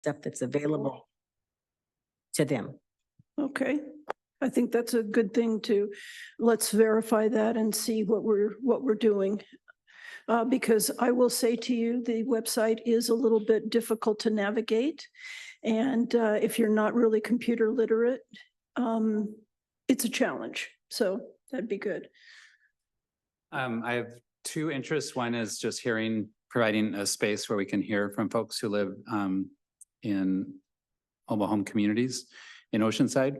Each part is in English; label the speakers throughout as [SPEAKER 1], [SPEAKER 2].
[SPEAKER 1] stuff that's available to them.
[SPEAKER 2] Okay, I think that's a good thing to, let's verify that and see what we're doing. Because I will say to you, the website is a little bit difficult to navigate. And if you're not really computer literate, it's a challenge. So that'd be good.
[SPEAKER 3] I have two interests. One is just providing a space where we can hear from folks who live in mobile home communities in Oceanside.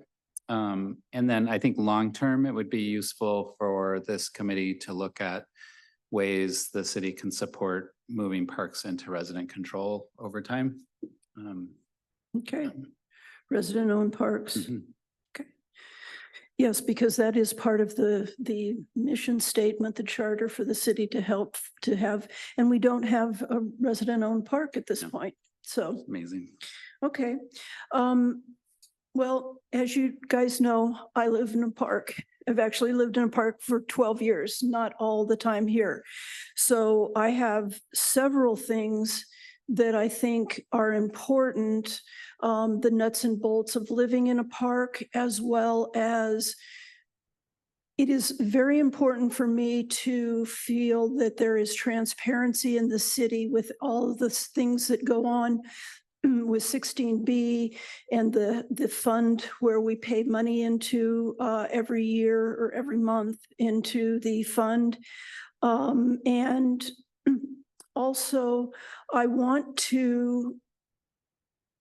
[SPEAKER 3] And then I think long-term, it would be useful for this committee to look at ways the city can support moving parks into resident control over time.
[SPEAKER 2] Okay, resident-owned parks.
[SPEAKER 3] Mhm.
[SPEAKER 2] Okay. Yes, because that is part of the mission statement, the charter for the city to help to have, and we don't have a resident-owned park at this point. So
[SPEAKER 3] Amazing.
[SPEAKER 2] okay. Well, as you guys know, I live in a park. I've actually lived in a park for 12 years, not all the time here. So I have several things that I think are important, the nuts and bolts of living in a park, as well as it is very important for me to feel that there is transparency in the city with all of the things that go on with 16B and the fund where we pay money into every year or every month into the fund. And also, I want to,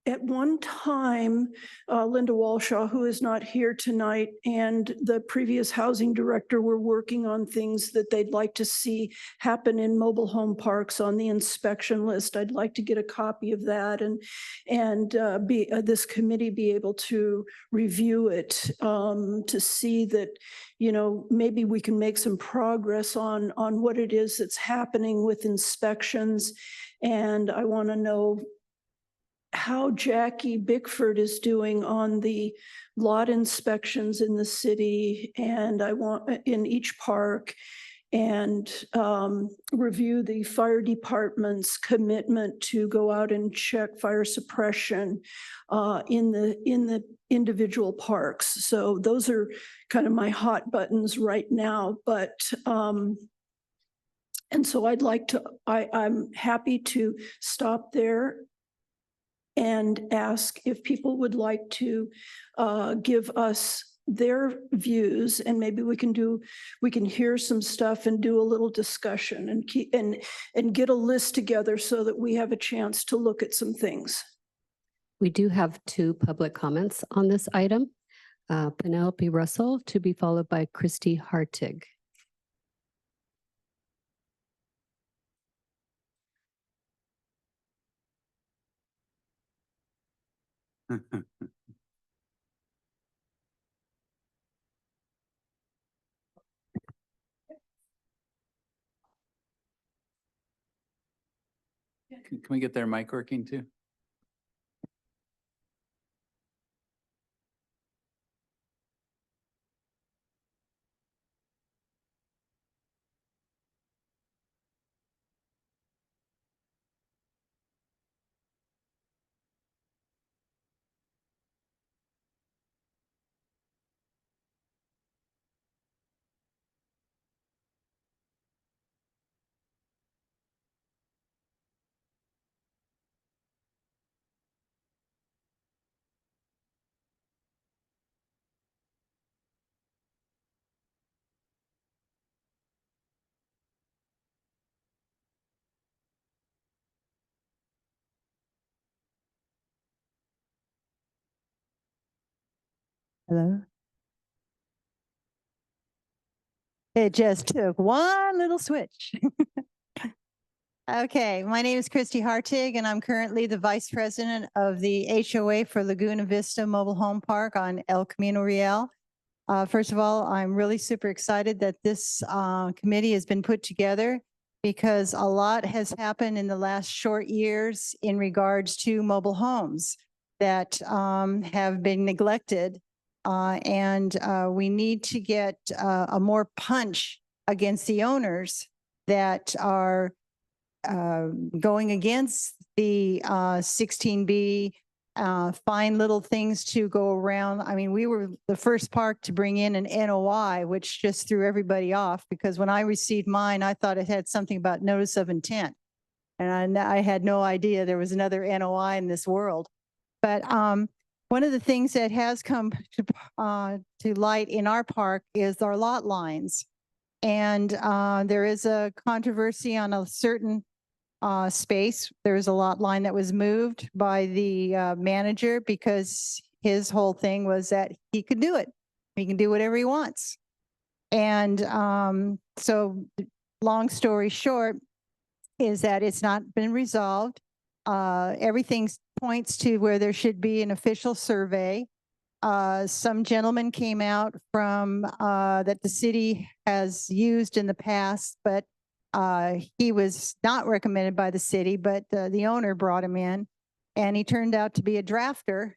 [SPEAKER 2] at one time, Linda Walshaw, who is not here tonight, and the previous housing director were working on things that they'd like to see happen in mobile home parks on the inspection list. I'd like to get a copy of that and this committee be able to review it to see that, you know, maybe we can make some progress on what it is that's happening with inspections. And I want to know how Jackie Bickford is doing on the lot inspections in the city, and I want in each park, and review the fire department's commitment to go out and check fire suppression in the individual parks. So those are kind of my hot buttons right now, but and so I'd like to, I'm happy to stop there and ask if people would like to give us their views, and maybe we can hear some stuff and do a little discussion and keep and get a list together so that we have a chance to look at some things.
[SPEAKER 4] We do have 2 public comments on this item. Penelope Russell, to be followed by Christy Hartig.
[SPEAKER 3] Can we get their mic working too?
[SPEAKER 5] Hello? It just took one little switch. Okay, my name is Christy Hartig, and I'm currently the Vice President of the HOA for Laguna Vista Mobile Home Park on El Camino Real. First of all, I'm really super excited that this committee has been put together because a lot has happened in the last short years in regards to mobile homes that have been neglected. And we need to get a more punch against the owners that are going against the 16B, find little things to go around. I mean, we were the first park to bring in an NOI, which just threw everybody off because when I received mine, I thought it had something about notice of intent. And I had no idea there was another NOI in this world. But one of the things that has come to light in our park is our lot lines. And there is a controversy on a certain space. There's a lot line that was moved by the manager because his whole thing was that he could do it. He can do whatever he wants. And so long story short is that it's not been resolved. Everything points to where there should be an official survey. Some gentleman came out from that the city has used in the past, but he was not recommended by the city, but the owner brought him in, and he turned out to be a drafter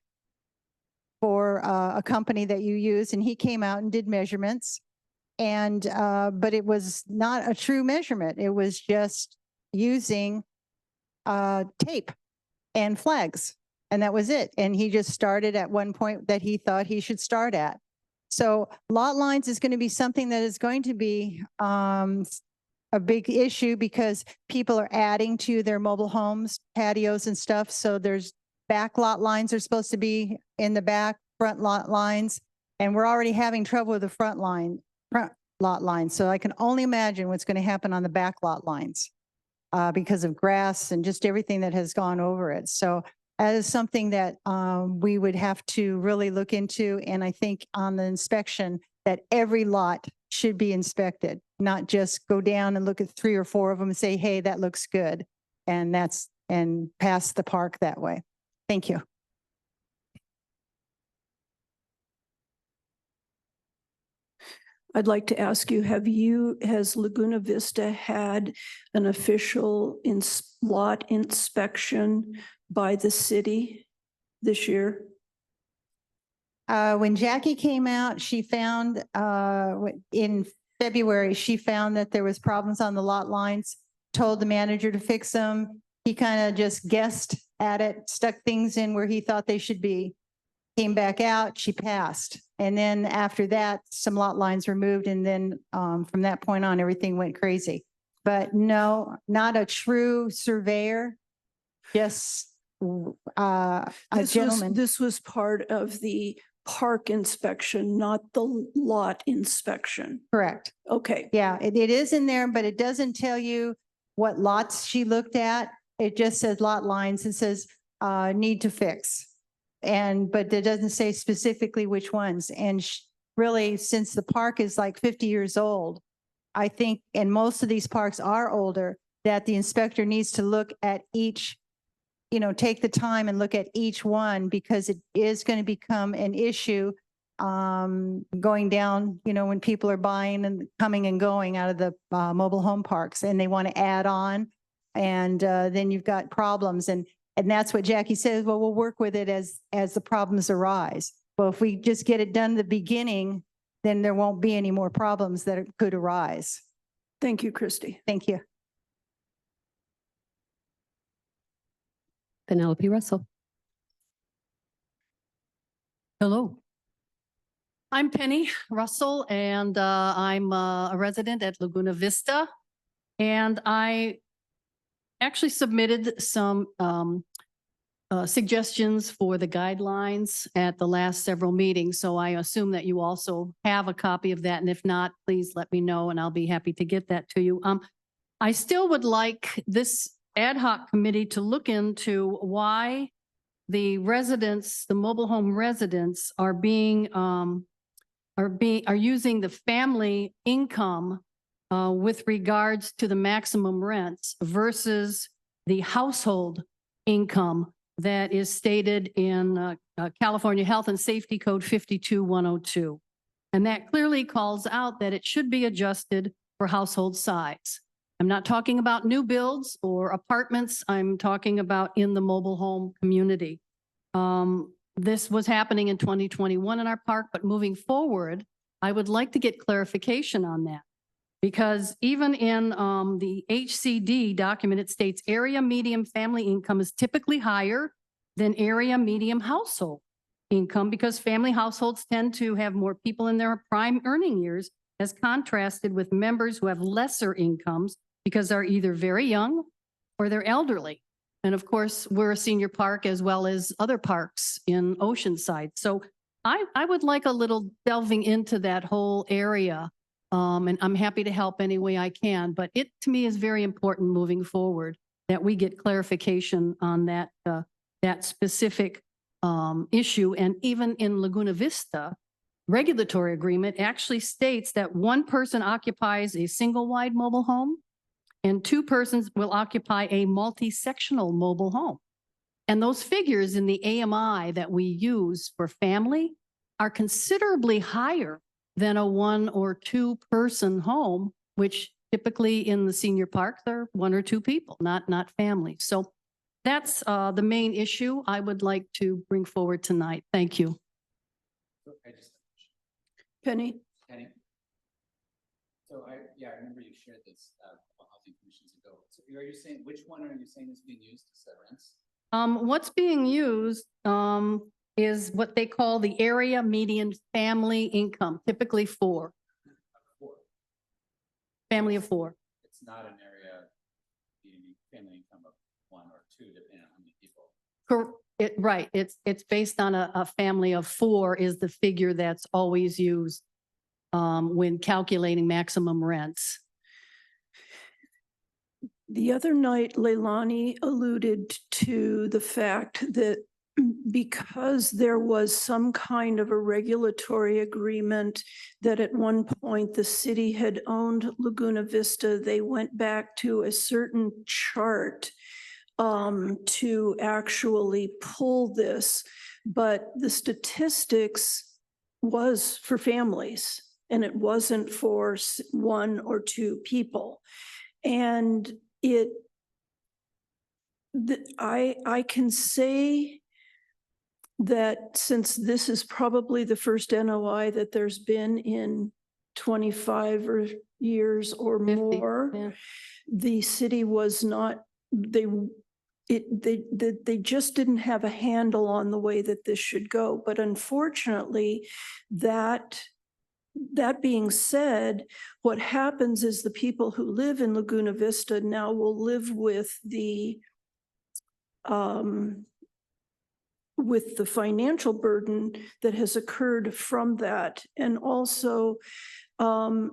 [SPEAKER 5] for a company that you use, and he came out and did measurements, and but it was not a true measurement. It was just using tape and flags. And that was it. And he just started at one point that he thought he should start at. So lot lines is going to be something that is going to be a big issue because people are adding to their mobile homes, patios and stuff. So there's back lot lines are supposed to be in the back, front lot lines. And we're already having trouble with the front lot lines. So I can only imagine what's going to happen on the back lot lines because of grass and just everything that has gone over it. So that is something that we would have to really look into. And I think on the inspection that every lot should be inspected, not just go down and look at 3 or 4 of them and say, hey, that looks good. And pass the park that way. Thank you.
[SPEAKER 2] I'd like to ask you, has Laguna Vista had an official lot inspection by the city this year?
[SPEAKER 5] When Jackie came out, she found in February, she found that there was problems on the lot lines, told the manager to fix them. He kind of just guessed at it, stuck things in where he thought they should be, came back out, she passed. And then after that, some lot lines were moved. And then from that point on, everything went crazy. But no, not a true surveyor, just a gentleman.
[SPEAKER 2] This was part of the park inspection, not the lot inspection.
[SPEAKER 5] Correct.
[SPEAKER 2] Okay.
[SPEAKER 5] Yeah, it is in there, but it doesn't tell you what lots she looked at. It just says lot lines. It says need to fix. But it doesn't say specifically which ones. And really, since the park is like 50 years old, I think, and most of these parks are older, that the inspector needs to look at each, take the time and look at each one because it is going to become an issue going down, when people are buying and coming and going out of the mobile home parks and they want to add on. And then you've got problems. And that's what Jackie says, well, we'll work with it as the problems arise. Well, if we just get it done at the beginning, then there won't be any more problems that could arise.
[SPEAKER 2] Thank you, Christy.
[SPEAKER 5] Thank you.
[SPEAKER 4] Penelope Russell.
[SPEAKER 6] Hello. I'm Penny Russell, and I'm a resident at Laguna Vista. And I actually submitted some suggestions for the guidelines at the last several meetings. So I assume that you also have a copy of that. And if not, please let me know and I'll be happy to get that to you. I still would like this ad hoc committee to look into why the residents, the mobile home residents are using the family income with regards to the maximum rents versus the household income that is stated in California Health and Safety Code 52102. And that clearly calls out that it should be adjusted for household size. I'm not talking about new builds or apartments. I'm talking about in the mobile home community. This was happening in 2021 in our park, but moving forward, I would like to get clarification on that. Because even in the HCD document, it states area median family income is typically higher than area median household income because family households tend to have more people in their prime earning years as contrasted with members who have lesser incomes because they're either very young or they're elderly. And of course, we're a senior park as well as other parks in Oceanside. So I would like a little delving into that whole area. And I'm happy to help any way I can, but it to me is very important moving forward that we get clarification on that, that specific issue. And even in Laguna Vista, regulatory agreement actually states that one person occupies a single wide mobile home and two persons will occupy a multi-sectional mobile home. And those figures in the AMI that we use for family are considerably higher than a one or two person home, which typically in the senior parks are one or two people, not family. So that's the main issue I would like to bring forward tonight. Thank you.
[SPEAKER 2] Penny?
[SPEAKER 3] Penny? So I remember you shared this couple housing commissions ago. So are you saying, which one are you saying is being used to set rents?
[SPEAKER 6] What's being used is what they call the area median family income, typically four. Family of four.
[SPEAKER 3] It's not an area median family income of one or two, depending on how many people.
[SPEAKER 6] Right. It's based on a family of four is the figure that's always used when calculating maximum rents.
[SPEAKER 2] The other night, Leilani alluded to the fact that because there was some kind of a regulatory agreement that at one point the city had owned Laguna Vista, they went back to a certain chart to actually pull this. But the statistics was for families and it wasn't for one or two people. And I can say that since this is probably the first NOI that there's been in 25 years or
[SPEAKER 6] 50,
[SPEAKER 2] more,
[SPEAKER 6] yeah.
[SPEAKER 2] the city was not, they just didn't have a handle on the way that this should go. But unfortunately, that being said, what happens is the people who live in Laguna Vista now will live with the financial burden that has occurred from that. And also,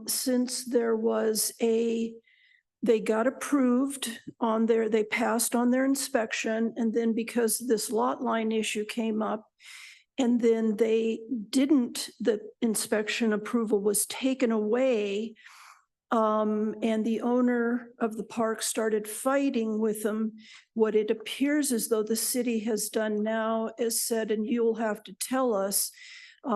[SPEAKER 2] since there was they got approved on they passed on their inspection, and then because this lot line issue came up, and then the inspection approval was taken away, and the owner of the park started fighting with them. What it appears as though the city has done now is said, and you'll have to tell us,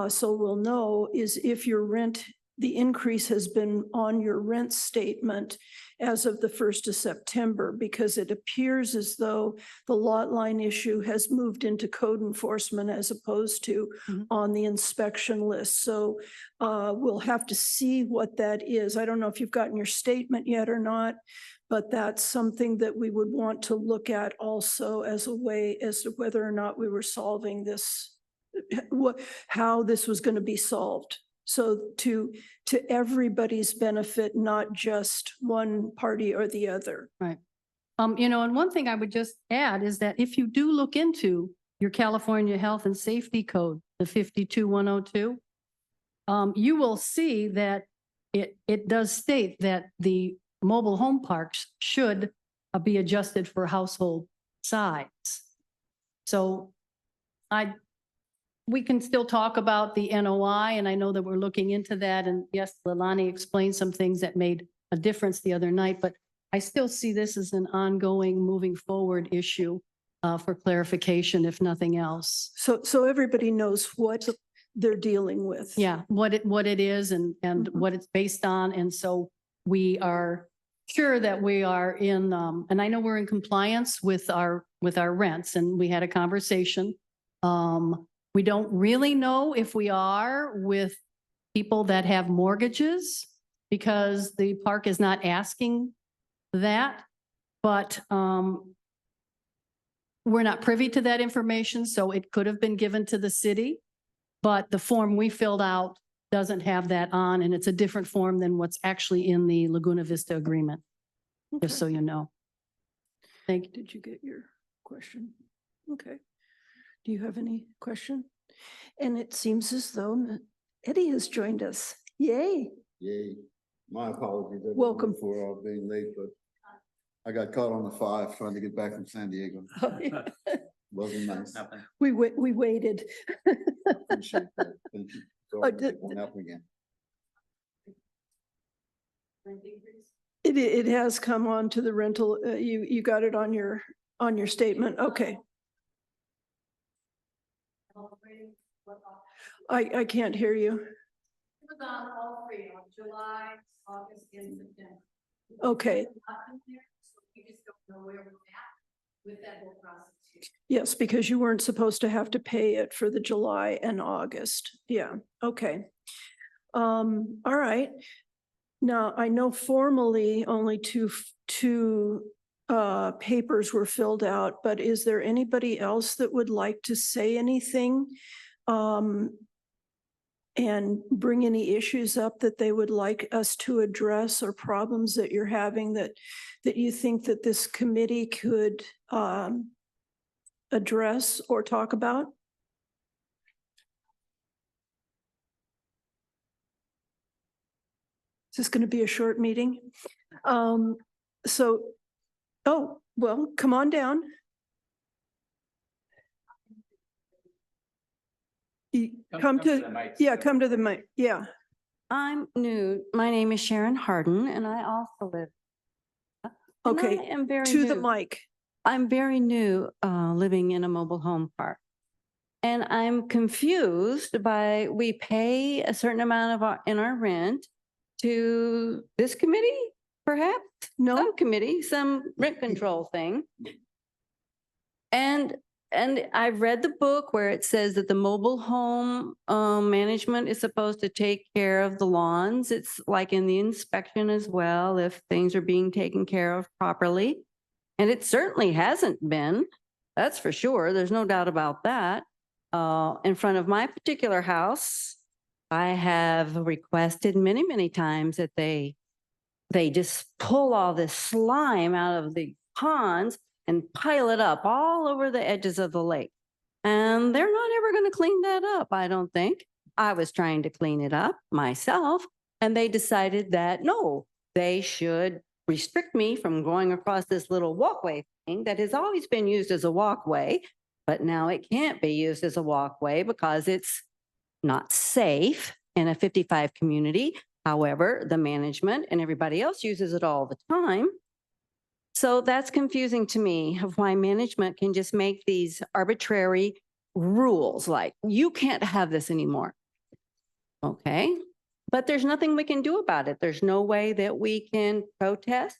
[SPEAKER 2] so we'll know, is if your rent, the increase has been on your rent statement as of the 1st of September, because it appears as though the lot line issue has moved into code enforcement as opposed to on the inspection list. So we'll have to see what that is. I don't know if you've gotten your statement yet or not, but that's something that we would want to look at also as a way as to whether or not we were solving this, how this was going to be solved. So to everybody's benefit, not just one party or the other.
[SPEAKER 6] Right. And one thing I would just add is that if you do look into your California Health and Safety Code, the 52102, you will see that it does state that the mobile home parks should be adjusted for household size. So we can still talk about the NOI, and I know that we're looking into that. And yes, Leilani explained some things that made a difference the other night, but I still see this as an ongoing, moving forward issue for clarification, if nothing else.
[SPEAKER 2] So everybody knows what they're dealing with.
[SPEAKER 6] Yeah, what it is and what it's based on. And so we are sure that we are in, and I know we're in compliance with our rents, and we had a conversation. We don't really know if we are with people that have mortgages because the park is not asking that, but we're not privy to that information, so it could have been given to the city. But the form we filled out doesn't have that on, and it's a different form than what's actually in the Laguna Vista agreement, just so you know. Thank you.
[SPEAKER 2] Did you get your question? Okay. Do you have any question? And it seems as though Eddie has joined us. Yay.
[SPEAKER 7] Yay. My apologies. everyone,
[SPEAKER 2] Welcome.
[SPEAKER 7] For being late, but I got caught on the 5 trying to get back from San Diego. Wasn't nice.
[SPEAKER 2] We waited.
[SPEAKER 7] Appreciate that. Thank you. Sorry,
[SPEAKER 2] did-
[SPEAKER 7] it won't happen again.
[SPEAKER 2] It has come on to the rental. You got it on your statement. Okay. I can't hear you.
[SPEAKER 6] It was on all three, on July, August, and September.
[SPEAKER 2] Okay.
[SPEAKER 6] So we just don't know where we're at with that whole process.
[SPEAKER 2] Yes, because you weren't supposed to have to pay it for the July and August. Yeah, okay. All right. Now, I know formally only two papers were filled out, but is there anybody else that would like to say anything? And bring any issues up that they would like us to address or problems that you're having that you think that this committee could address or talk about? Is this going to be a short meeting? Oh, well, come on down. Come to the mic, yeah.
[SPEAKER 8] I'm new. My name is Sharon Harden and I also live. and
[SPEAKER 2] Okay,
[SPEAKER 8] I am very
[SPEAKER 2] to the
[SPEAKER 8] new.
[SPEAKER 2] mic.
[SPEAKER 8] I'm very new, living in a mobile home park. And I'm confused by, we pay a certain amount of in our rent to this committee, perhaps?
[SPEAKER 2] No,
[SPEAKER 8] Some committee, some rent control thing. And I've read the book where it says that the mobile home management is supposed to take care of the lawns. It's like in the inspection as well, if things are being taken care of properly. And it certainly hasn't been, that's for sure. There's no doubt about that. In front of my particular house, I have requested many, many times that they just pull all this slime out of the ponds and pile it up all over the edges of the lake. And they're not ever going to clean that up, I don't think. I was trying to clean it up myself, and they decided that no, they should restrict me from going across this little walkway thing that has always been used as a walkway, but now it can't be used as a walkway because it's not safe in a 55 community. However, the management and everybody else uses it all the time. So that's confusing to me of why management can just make these arbitrary rules like you can't have this anymore. Okay, but there's nothing we can do about it. There's no way that we can protest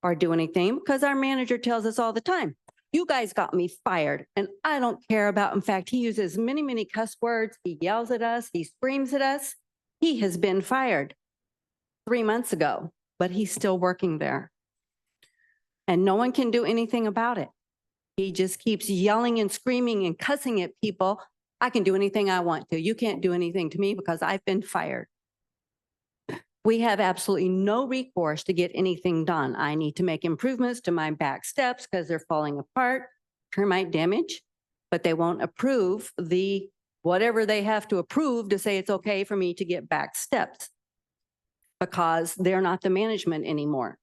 [SPEAKER 8] or do anything because our manager tells us all the time, you guys got me fired and I don't care about, in fact, he uses many, many cuss words. He yells at us. He screams at us. He has been fired 3 months ago, but he's still working there. And no one can do anything about it. He just keeps yelling and screaming and cussing at people. I can do anything I want to. You can't do anything to me because I've been fired. We have absolutely no recourse to get anything done. I need to make improvements to my back steps because they're falling apart, termite damage, but they won't approve the whatever they have to approve to say it's okay for me to get back steps because they're not the management anymore.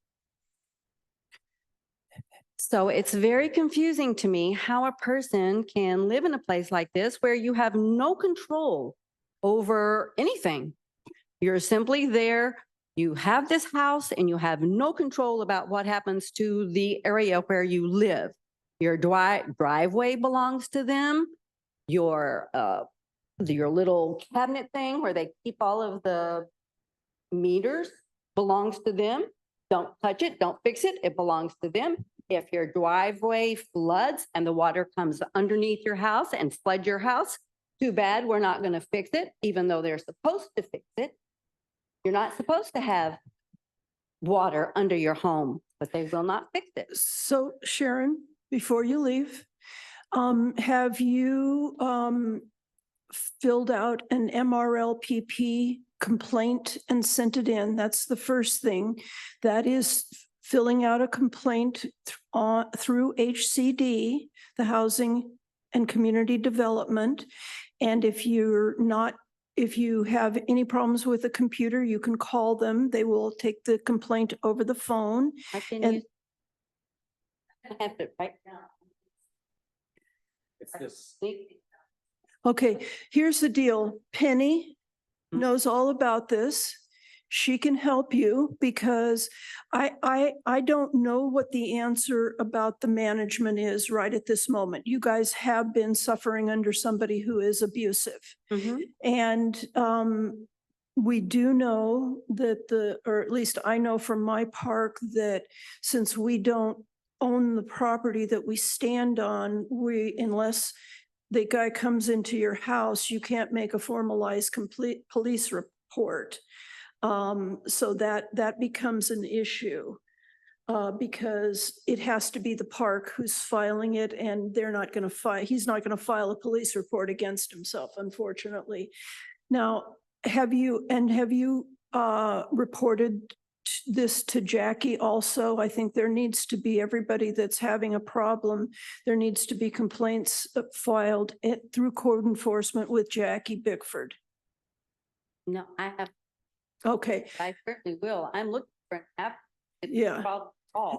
[SPEAKER 8] So it's very confusing to me how a person can live in a place like this where you have no control over anything. You're simply there, you have this house and you have no control about what happens to the area where you live. Your driveway belongs to them. Your little cabinet thing where they keep all of the meters belongs to them. Don't touch it, don't fix it, it belongs to them. If your driveway floods and the water comes underneath your house and floods your house, too bad, we're not going to fix it, even though they're supposed to fix it. You're not supposed to have water under your home, but they will not fix it.
[SPEAKER 2] So Sharon, before you leave, have you filled out an MRLPP complaint and sent it in? That's the first thing. That is filling out a complaint through HCD, the Housing and Community Development. And if you have any problems with the computer, you can call them. They will take the complaint over the phone.
[SPEAKER 8] I can
[SPEAKER 2] And-
[SPEAKER 8] use. I have it right now.
[SPEAKER 3] It's this.
[SPEAKER 2] Okay, here's the deal. Penny
[SPEAKER 8] Hmm.
[SPEAKER 2] knows all about this. She can help you because I don't know what the answer about the management is right at this moment. You guys have been suffering under somebody who is abusive.
[SPEAKER 8] Mhm.
[SPEAKER 2] And we do know that or at least I know from my park that since we don't own the property that we stand on, unless the guy comes into your house, you can't make a formalized complete police report. So that becomes an issue. Because it has to be the park who's filing it and they're not going to he's not going to file a police report against himself, unfortunately. Now, have you reported this to Jackie also? I think there needs to be everybody that's having a problem. There needs to be complaints filed through code enforcement with Jackie Bickford.
[SPEAKER 8] No, I have,
[SPEAKER 2] Okay,
[SPEAKER 8] I certainly will. I'm looking for an app.
[SPEAKER 2] Yeah.
[SPEAKER 8] And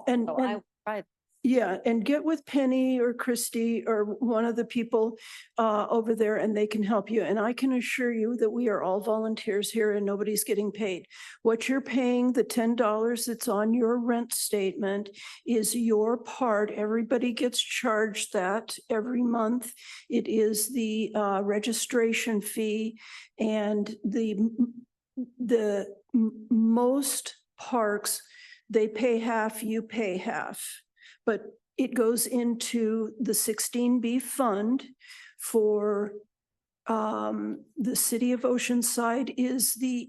[SPEAKER 2] And-
[SPEAKER 8] so I will try.
[SPEAKER 2] yeah, and get with Penny or Christy or one of the people over there and they can help you. And I can assure you that we are all volunteers here and nobody's getting paid. What you're paying, the $10 that's on your rent statement is your part. Everybody gets charged that every month. It is the registration fee and most parks, they pay half, you pay half. But it goes into the 16B fund for the city of Oceanside is the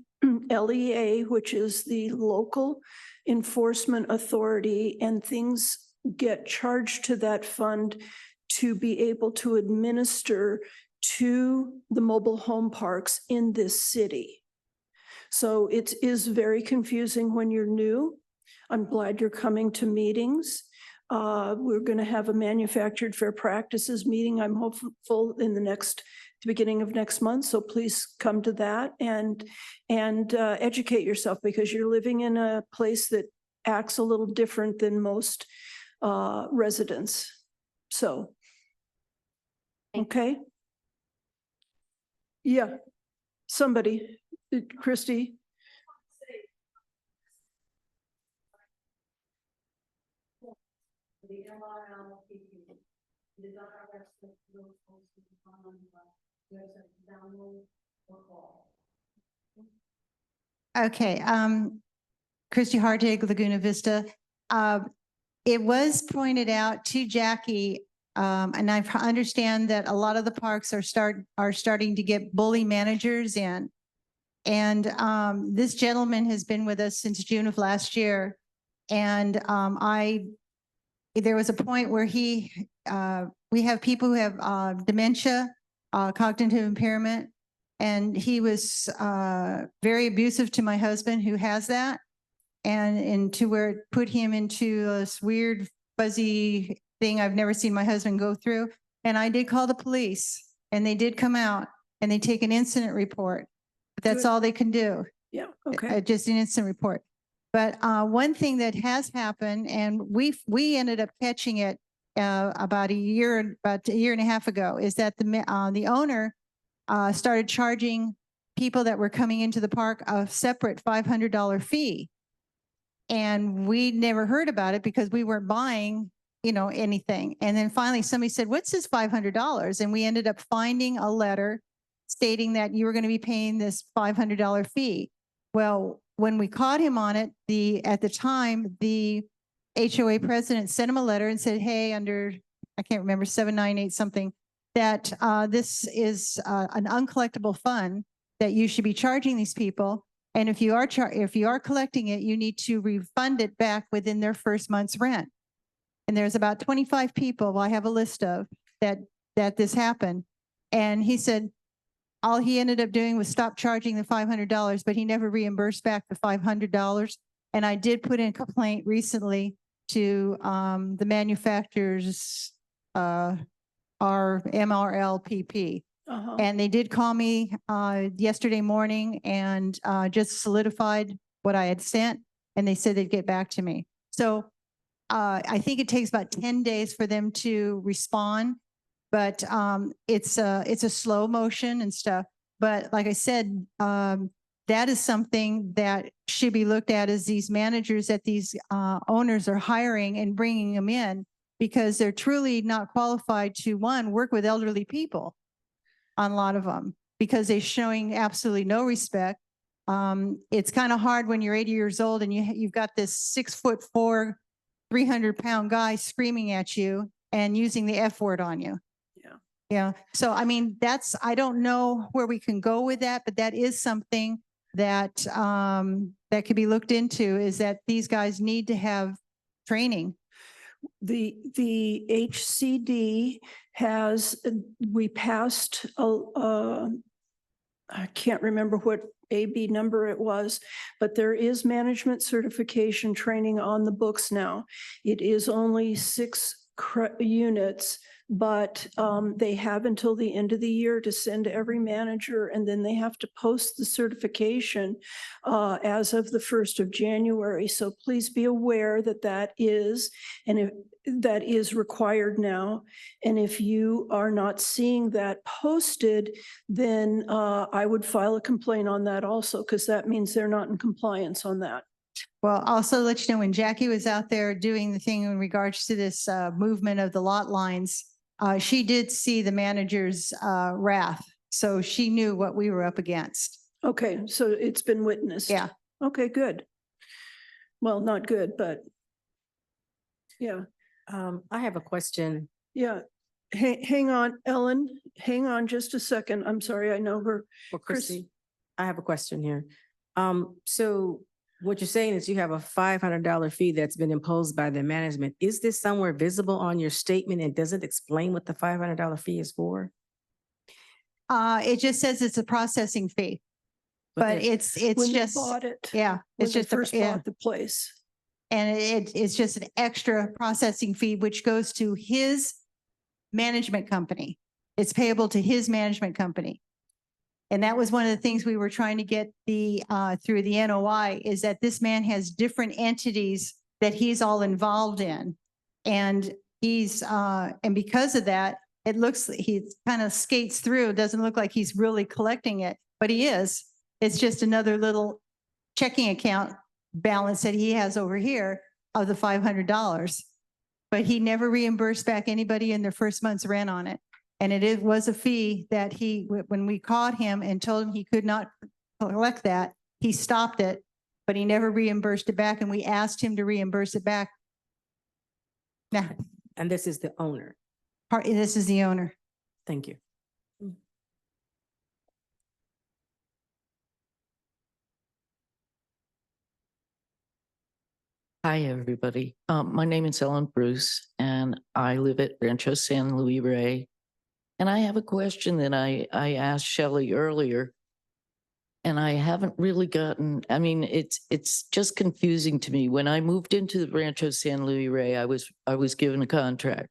[SPEAKER 2] LEA, which is the local enforcement authority, and things get charged to that fund to be able to administer to the mobile home parks in this city. So it is very confusing when you're new. I'm glad you're coming to meetings. We're going to have a manufactured fair practices meeting. I'm hopeful in the beginning of next month. So please come to that and educate yourself because you're living in a place that acts a little different than most residents. So, okay. Yeah, somebody, Christy. The MRLPP,
[SPEAKER 5] Okay, Christy Hartig, Laguna Vista. It was pointed out to Jackie, and I understand that a lot of the parks are starting to get bully managers in. And this gentleman has been with us since June of last year. And there was a point where we have people who have dementia, cognitive impairment, and he was very abusive to my husband who has that, and to where it put him into this weird fuzzy thing I've never seen my husband go through. And I did call the police and they did come out and they take an incident report. But that's
[SPEAKER 2] Good.
[SPEAKER 5] all they can do.
[SPEAKER 2] Yeah, okay.
[SPEAKER 5] Just an incident report. But one thing that has happened, and we ended up catching it about a year and a half ago, is that the owner started charging people that were coming into the park a separate $500 fee. And we never heard about it because we weren't buying, anything. And then finally somebody said, "What's this $500?" And we ended up finding a letter stating that you were going to be paying this $500 fee. Well, when we caught him on it, at the time, the HOA president sent him a letter and said, "Hey, under, I can't remember, 798 something, that this is an uncollectible fund that you should be charging these people." And if you are collecting it, you need to refund it back within their first month's rent. And there's about 25 people I have a list of that this happened. And he said, all he ended up doing was stop charging the $500, but he never reimbursed back the $500. And I did put in a complaint recently to the manufacturers, our MRLPP.
[SPEAKER 2] Uh-huh.
[SPEAKER 5] And they did call me yesterday morning and just solidified what I had sent. And they said they'd get back to me. So I think it takes about 10 days for them to respond. But it's a slow motion and stuff. But like I said, that is something that should be looked at as these managers that these owners are hiring and bringing them in, because they're truly not qualified to, one, work with elderly people on a lot of them, because they're showing absolutely no respect. It's kind of hard when you're 80 years old and you've got this 6'4", 300-pound guy screaming at you and using the F word on you. Yeah. So, I mean, I don't know where we can go with that, but that is something that, that could be looked into, is that these guys need to have training.
[SPEAKER 2] The HCD has, we passed, I can't remember what AB number it was, but there is management certification training on the books now. It is only 6 units, but they have until the end of the year to send every manager, and then they have to post the certification as of the 1st of January. So please be aware that that is, and if that is required now. And if you are not seeing that posted, then I would file a complaint on that also, because that means they're not in compliance on that.
[SPEAKER 5] Well, also let you know, when Jackie was out there doing the thing in regards to this movement of the lot lines, she did see the manager's wrath. So she knew what we were up against.
[SPEAKER 2] Okay, so it's been witnessed.
[SPEAKER 5] Yeah.
[SPEAKER 2] Okay, good. Well, not good, but yeah,
[SPEAKER 1] I have a question.
[SPEAKER 2] yeah. Hang on, Ellen, hang on just a second. I'm sorry, I know her.
[SPEAKER 1] For
[SPEAKER 2] Chris-
[SPEAKER 1] Chrissy. I have a question here. So what you're saying is you have a $500 fee that's been imposed by the management. Is this somewhere visible on your statement, and does it explain what the $500 fee is for?
[SPEAKER 5] It just says it's a processing fee, but
[SPEAKER 1] there-
[SPEAKER 5] it's
[SPEAKER 2] When they
[SPEAKER 5] just,
[SPEAKER 2] bought it.
[SPEAKER 5] yeah,
[SPEAKER 2] When
[SPEAKER 5] it's
[SPEAKER 2] they
[SPEAKER 5] just,
[SPEAKER 2] first
[SPEAKER 5] yeah.
[SPEAKER 2] bought the place.
[SPEAKER 5] And it's just an extra processing fee, which goes to his management company. It's payable to his management company. And that was one of the things we were trying to get through the NOI, is that this man has different entities that he's all involved in. And and because of that, it looks, he kind of skates through. It doesn't look like he's really collecting it, but he is. It's just another little checking account balance that he has over here of the $500. But he never reimbursed back anybody in their first month's rent on it. And it was a fee that when we caught him and told him he could not collect that, he stopped it, but he never reimbursed it back. And we asked him to reimburse it back. Now,
[SPEAKER 1] And this is the owner.
[SPEAKER 5] this is the owner.
[SPEAKER 1] Thank you.
[SPEAKER 9] Hi, everybody. My name is Ellen Bruce, and I live at Rancho San Luis Rey. And I have a question that I asked Shelley earlier, and I haven't really gotten, I mean, it's just confusing to me. When I moved into the Rancho San Luis Rey, I was given a contract,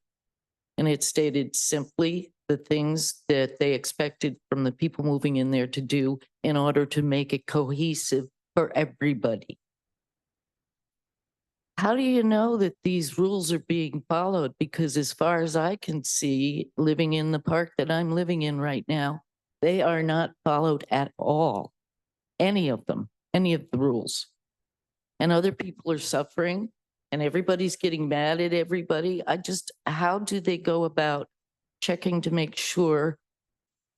[SPEAKER 9] and it stated simply the things that they expected from the people moving in there to do in order to make it cohesive for everybody. How do you know that these rules are being followed? Because as far as I can see, living in the park that I'm living in right now, they are not followed at all. Any of them, any of the rules. And other people are suffering, and everybody's getting mad at everybody. How do they go about checking to make sure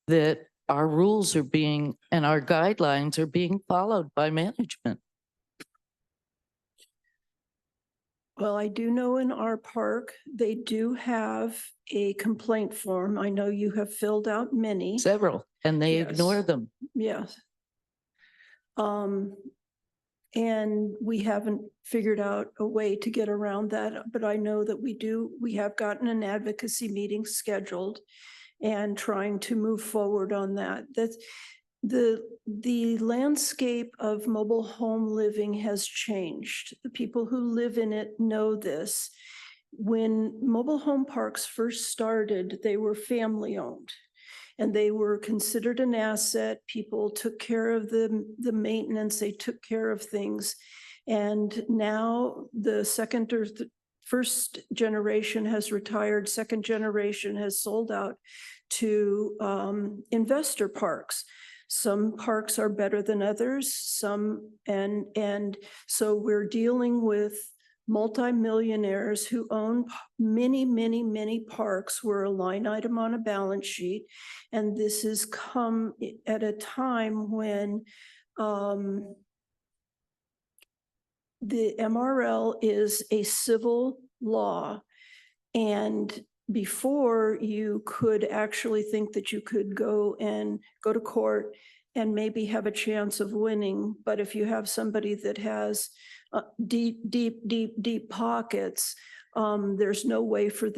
[SPEAKER 9] that our rules are being, and our guidelines are being followed by management?
[SPEAKER 2] Well, I do know in our park, they do have a complaint form. I know you have filled out many.
[SPEAKER 9] Several, and they
[SPEAKER 2] Yes.
[SPEAKER 9] ignore them.
[SPEAKER 2] Yes. And we haven't figured out a way to get around that, but I know that we have gotten an advocacy meeting scheduled and trying to move forward on that. That's the landscape of mobile home living has changed. The people who live in it know this. When mobile home parks first started, they were family owned. And they were considered an asset. People took care of the maintenance, they took care of things. And now the second or first generation has retired, second generation has sold out to investor parks. Some parks are better than others, and so we're dealing with multimillionaires who own many parks. We're a line item on a balance sheet. And this has come at a time when the MRL is a civil law. And before, you could actually think that you could go to court and maybe have a chance of winning. But if you have somebody that has deep pockets, there's no way for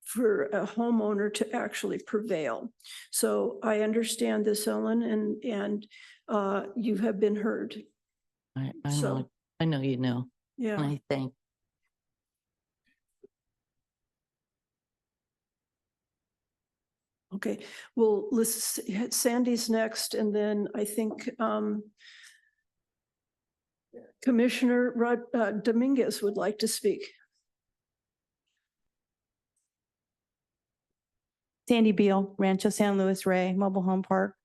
[SPEAKER 2] for a homeowner to actually prevail. So I understand this, Ellen, and you have been heard.
[SPEAKER 9] I
[SPEAKER 2] So,
[SPEAKER 9] know, I know you know.
[SPEAKER 2] yeah.
[SPEAKER 9] And I think
[SPEAKER 2] Okay, well, Sandy's next, and then I think Commissioner Dominguez would like to speak.
[SPEAKER 10] Sandy Beal, Rancho San Luis Rey Mobile Home Park.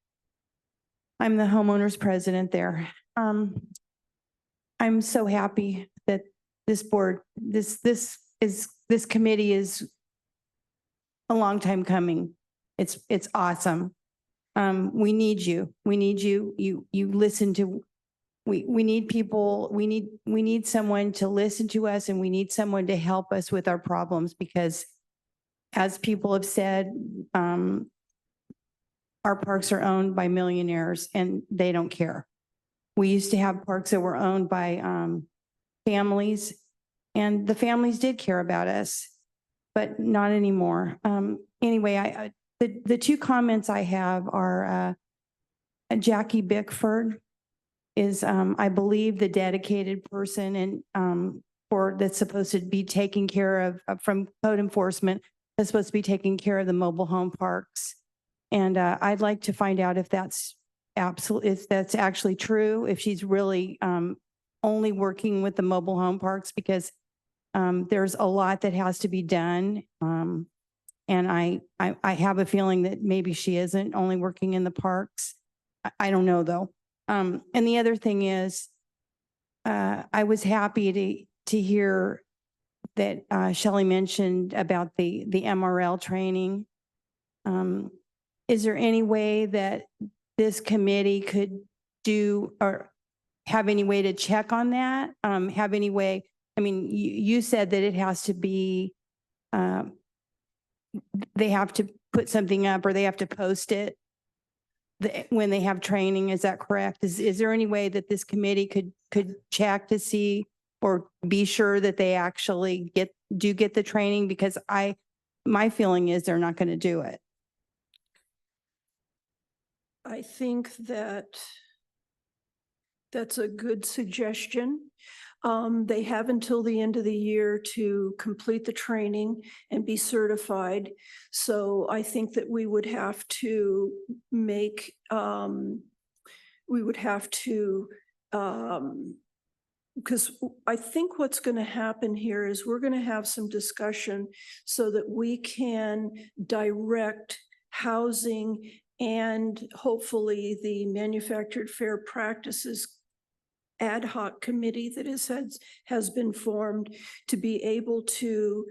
[SPEAKER 10] I'm the homeowners president there. I'm so happy that this board, this committee is a long time coming. It's awesome. We need you. We need you. You listen to, we need people, we need someone to listen to us, and we need someone to help us with our problems, because as people have said, our parks are owned by millionaires and they don't care. We used to have parks that were owned by families, and the families did care about us, but not anymore. Anyway, the two comments I have are Jackie Bickford is, I believe, the dedicated person and that's supposed to be taking care of from code enforcement, that's supposed to be taking care of the mobile home parks. And I'd like to find out if that's actually true, if she's really only working with the mobile home parks, because there's a lot that has to be done. And I have a feeling that maybe she isn't only working in the parks. I don't know though. And the other thing is, I was happy to hear that Shelley mentioned about the MRL training. Is there any way that this committee could do or have any way to check on that? Have any way? I mean, you said that it has to be, they have to put something up or they have to post it when they have training. Is that correct? Is there any way that this committee could check to see or be sure that they actually get the training? Because my feeling is they're not going to do it.
[SPEAKER 2] I think that's a good suggestion. They have until the end of the year to complete the training and be certified. So I think that we would have to because I think what's going to happen here is we're going to have some discussion so that we can direct housing and hopefully the manufactured fair practices ad hoc committee that has been formed to be able to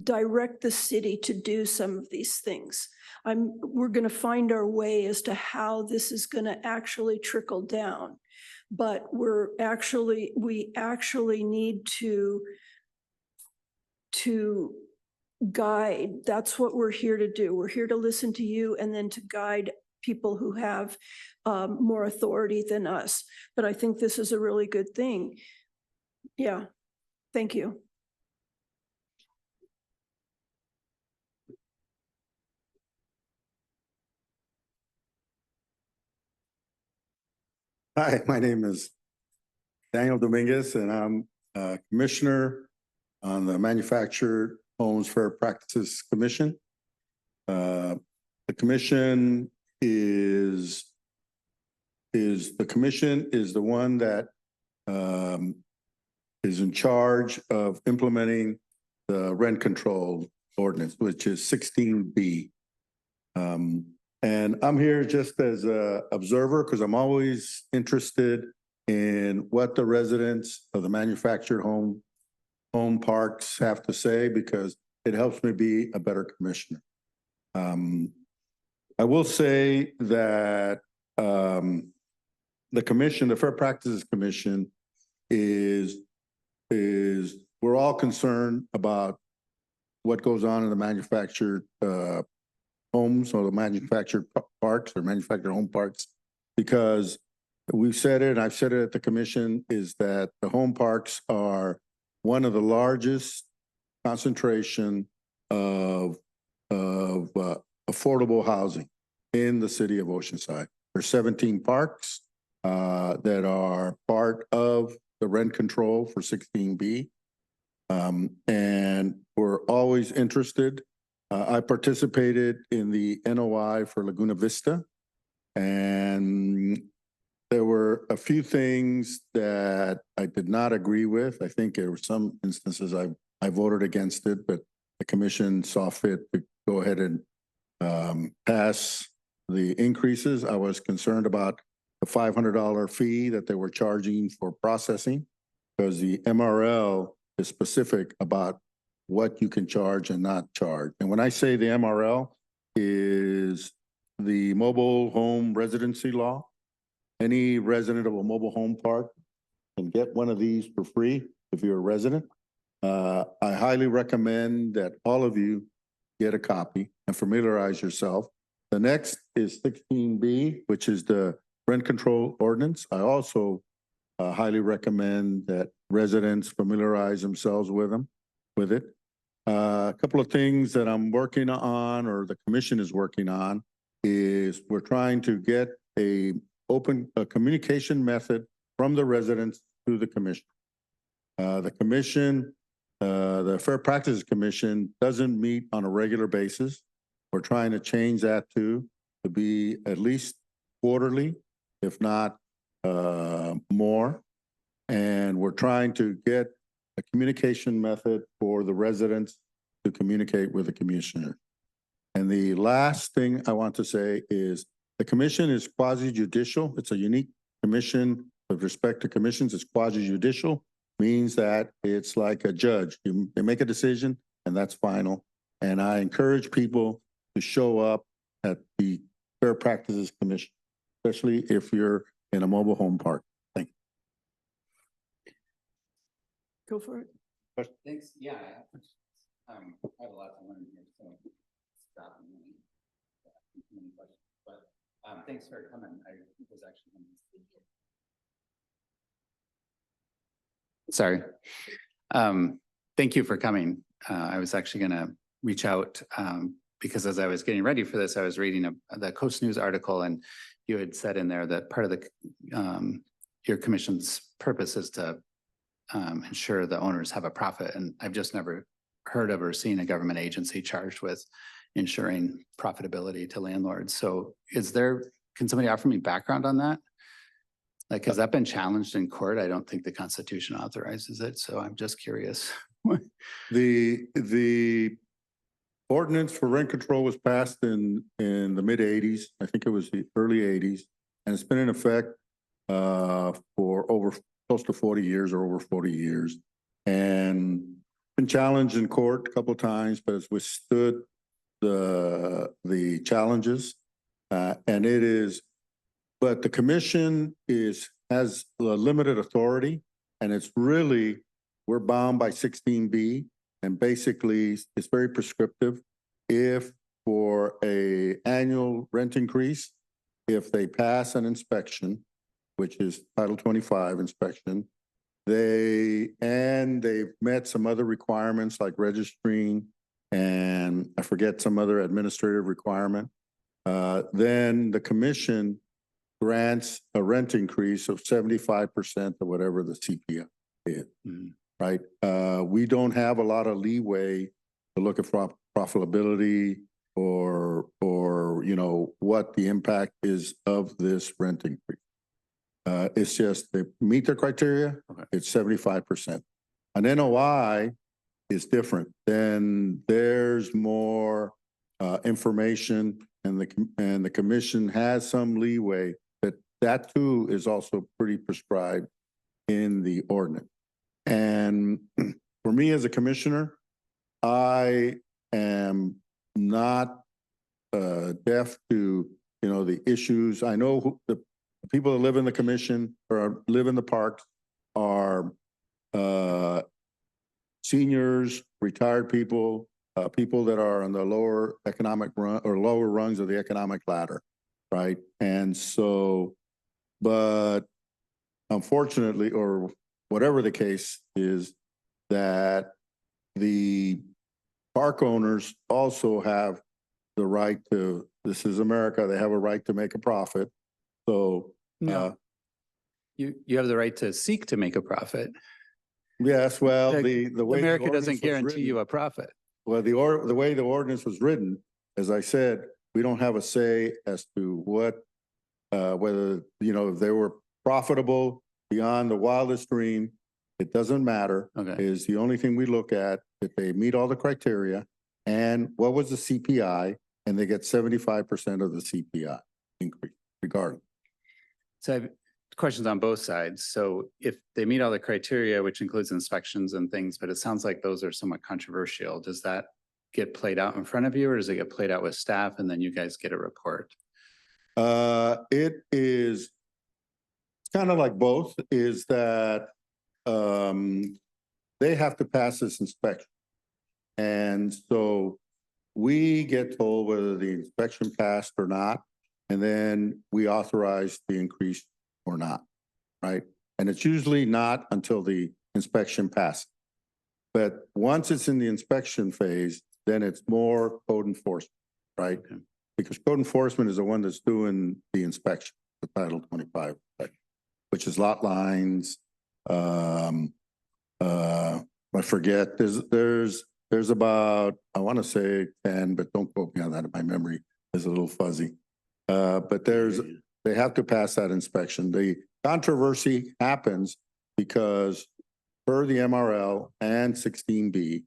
[SPEAKER 2] direct the city to do some of these things. We're going to find our way as to how this is going to actually trickle down, but we actually need to guide. That's what we're here to do. We're here to listen to you and then to guide people who have more authority than us. But I think this is a really good thing. Yeah, thank you.
[SPEAKER 11] Hi, my name is Daniel Dominguez, and I'm a commissioner on the Manufactured Homes Fair Practices Commission. The commission is the one that is in charge of implementing the rent control ordinance, which is 16B. And I'm here just as a observer because I'm always interested in what the residents of the manufactured home parks have to say, because it helps me be a better commissioner. I will say that the commission, the Fair Practices Commission, is we're all concerned about what goes on in the manufactured homes or the manufactured parks or manufactured home parks, because we've said it, and I've said it at the commission, is that the home parks are one of the largest concentration of affordable housing in the city of Oceanside. There's 17 parks that are part of the rent control for 16B. And we're always interested. I participated in the NOI for Laguna Vista, and there were a few things that I did not agree with. I think there were some instances I voted against it, but the commission saw fit to go ahead and pass the increases. I was concerned about the $500 fee that they were charging for processing, because the MRL is specific about what you can charge and not charge. And when I say the MRL is the mobile home residency law, any resident of a mobile home park can get one of these for free if you're a resident. I highly recommend that all of you get a copy and familiarize yourself. The next is 16B, which is the rent control ordinance. I also highly recommend that residents familiarize themselves with it. A couple of things that I'm working on, or the commission is working on, is we're trying to get a communication method from the residents to the commission. The commission, the Fair Practices Commission, doesn't meet on a regular basis. We're trying to change that to be at least quarterly, if not more. And we're trying to get a communication method for the residents to communicate with the commissioner. And the last thing I want to say is the commission is quasi-judicial. It's a unique commission with respect to commissions. It's quasi-judicial, means that it's like a judge. They make a decision and that's final. And I encourage people to show up at the Fair Practices Commission, especially if you're in a mobile home park. Thank you.
[SPEAKER 2] Go for it.
[SPEAKER 3] Thanks. Yeah. I have a lot to learn here, so stop me. But thanks for coming. I was actually sorry. Thank you for coming. I was actually going to reach out because as I was getting ready for this, I was reading the Coast News article, and you had said in there that part of the your commission's purpose is to ensure the owners have a profit. And I've just never heard of or seen a government agency charged with ensuring profitability to landlords. So can somebody offer me background on that? Like, has that been challenged in court? I don't think the Constitution authorizes it. So I'm just curious.
[SPEAKER 11] The ordinance for rent control was passed in the mid 80s. I think it was the early 80s. And it's been in effect for over close to 40 years or over 40 years. And been challenged in court a couple of times, but it's withstood the challenges. And it is, but the commission has a limited authority, and it's really, we're bound by 16B, and basically it's very prescriptive. If for a annual rent increase, if they pass an inspection, which is Title 25 inspection, they've met some other requirements like registering and I forget some other administrative requirement, then the commission grants a rent increase of 75% of whatever the CPI is, right? We don't have a lot of leeway to look at profitability or, you know, what the impact is of this rent increase. It's just they meet their criteria, it's 75%. An NOI is different. Then there's more information and the commission has some leeway that too is also pretty prescribed in the ordinance. And for me as a commissioner, I am not deaf to, you know, the issues. I know who, the people that live in the commission or live in the parks are seniors, retired people, people that are on the lower economic run or lower rungs of the economic ladder, right? And so, but unfortunately, or whatever the case is, that the park owners also have the right to, this is America, they have a right to make a profit. So,
[SPEAKER 3] No. You have the right to seek to make a profit.
[SPEAKER 11] yes, well, the way. the
[SPEAKER 3] America doesn't
[SPEAKER 11] ordinance was
[SPEAKER 3] guarantee you
[SPEAKER 11] written-
[SPEAKER 3] a profit.
[SPEAKER 11] Well, the way the ordinance was written, as I said, we don't have a say as to what, whether, you know, if they were profitable beyond the wildest dream, it doesn't matter.
[SPEAKER 3] Okay.
[SPEAKER 11] Is the only thing we look at, if they meet all the criteria and what was the CPI, and they get 75% of the CPI increase regardless.
[SPEAKER 3] So I have questions on both sides. So if they meet all the criteria, which includes inspections and things, but it sounds like those are somewhat controversial, does that get played out in front of you or does it get played out with staff and then you guys get a report?
[SPEAKER 11] It is, it's kind of like both, is that they have to pass this inspection. And so we get told whether the inspection passed or not, and then we authorize the increase or not, right? And it's usually not until the inspection passes. But once it's in the inspection phase, then it's more code enforcement, right?
[SPEAKER 3] Okay.
[SPEAKER 11] Because code enforcement is the one that's doing the inspection, the Title 25, which is lot lines. I forget, there's about, I want to say 10, but don't quote me on that. My memory is a little fuzzy. But they have to pass that inspection. The controversy happens because per the MRL and 16B,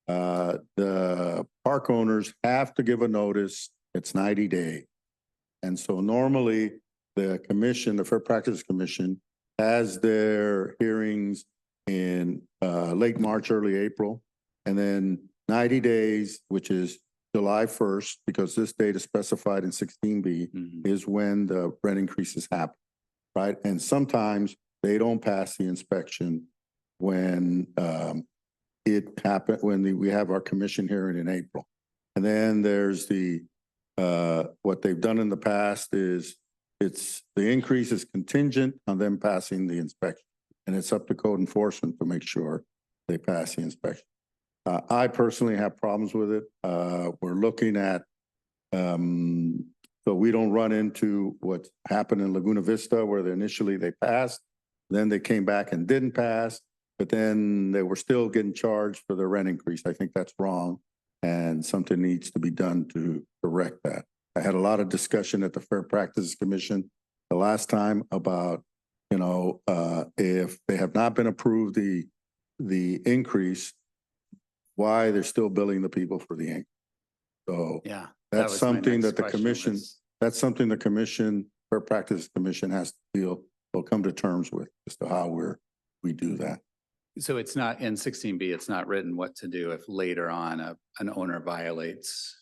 [SPEAKER 11] the park owners have to give a notice. It's 90 days. And so normally the commission, the Fair Practice Commission, has their hearings in late March, early April, and then 90 days, which is July 1st, because this date is specified in 16B, is when the rent increases happen, right? And sometimes they don't pass the inspection when it happened, when we have our commission hearing in April. And then there's the, what they've done in the past is the increase is contingent on them passing the inspection. And it's up to code enforcement to make sure they pass the inspection. I personally have problems with it. We're looking at, so we don't run into what happened in Laguna Vista where initially they passed, then they came back and didn't pass, but then they were still getting charged for the rent increase. I think that's wrong and something needs to be done to correct that. I had a lot of discussion at the Fair Practices Commission the last time about, you know, if they have not been approved the increase, why they're still billing the people for the increase. So
[SPEAKER 3] Yeah.
[SPEAKER 11] that's something that the commission, that's something the commission, Fair Practice Commission has to deal, will come to terms with as to how we do that.
[SPEAKER 3] So it's not in 16B, it's not written what to do if later on an owner violates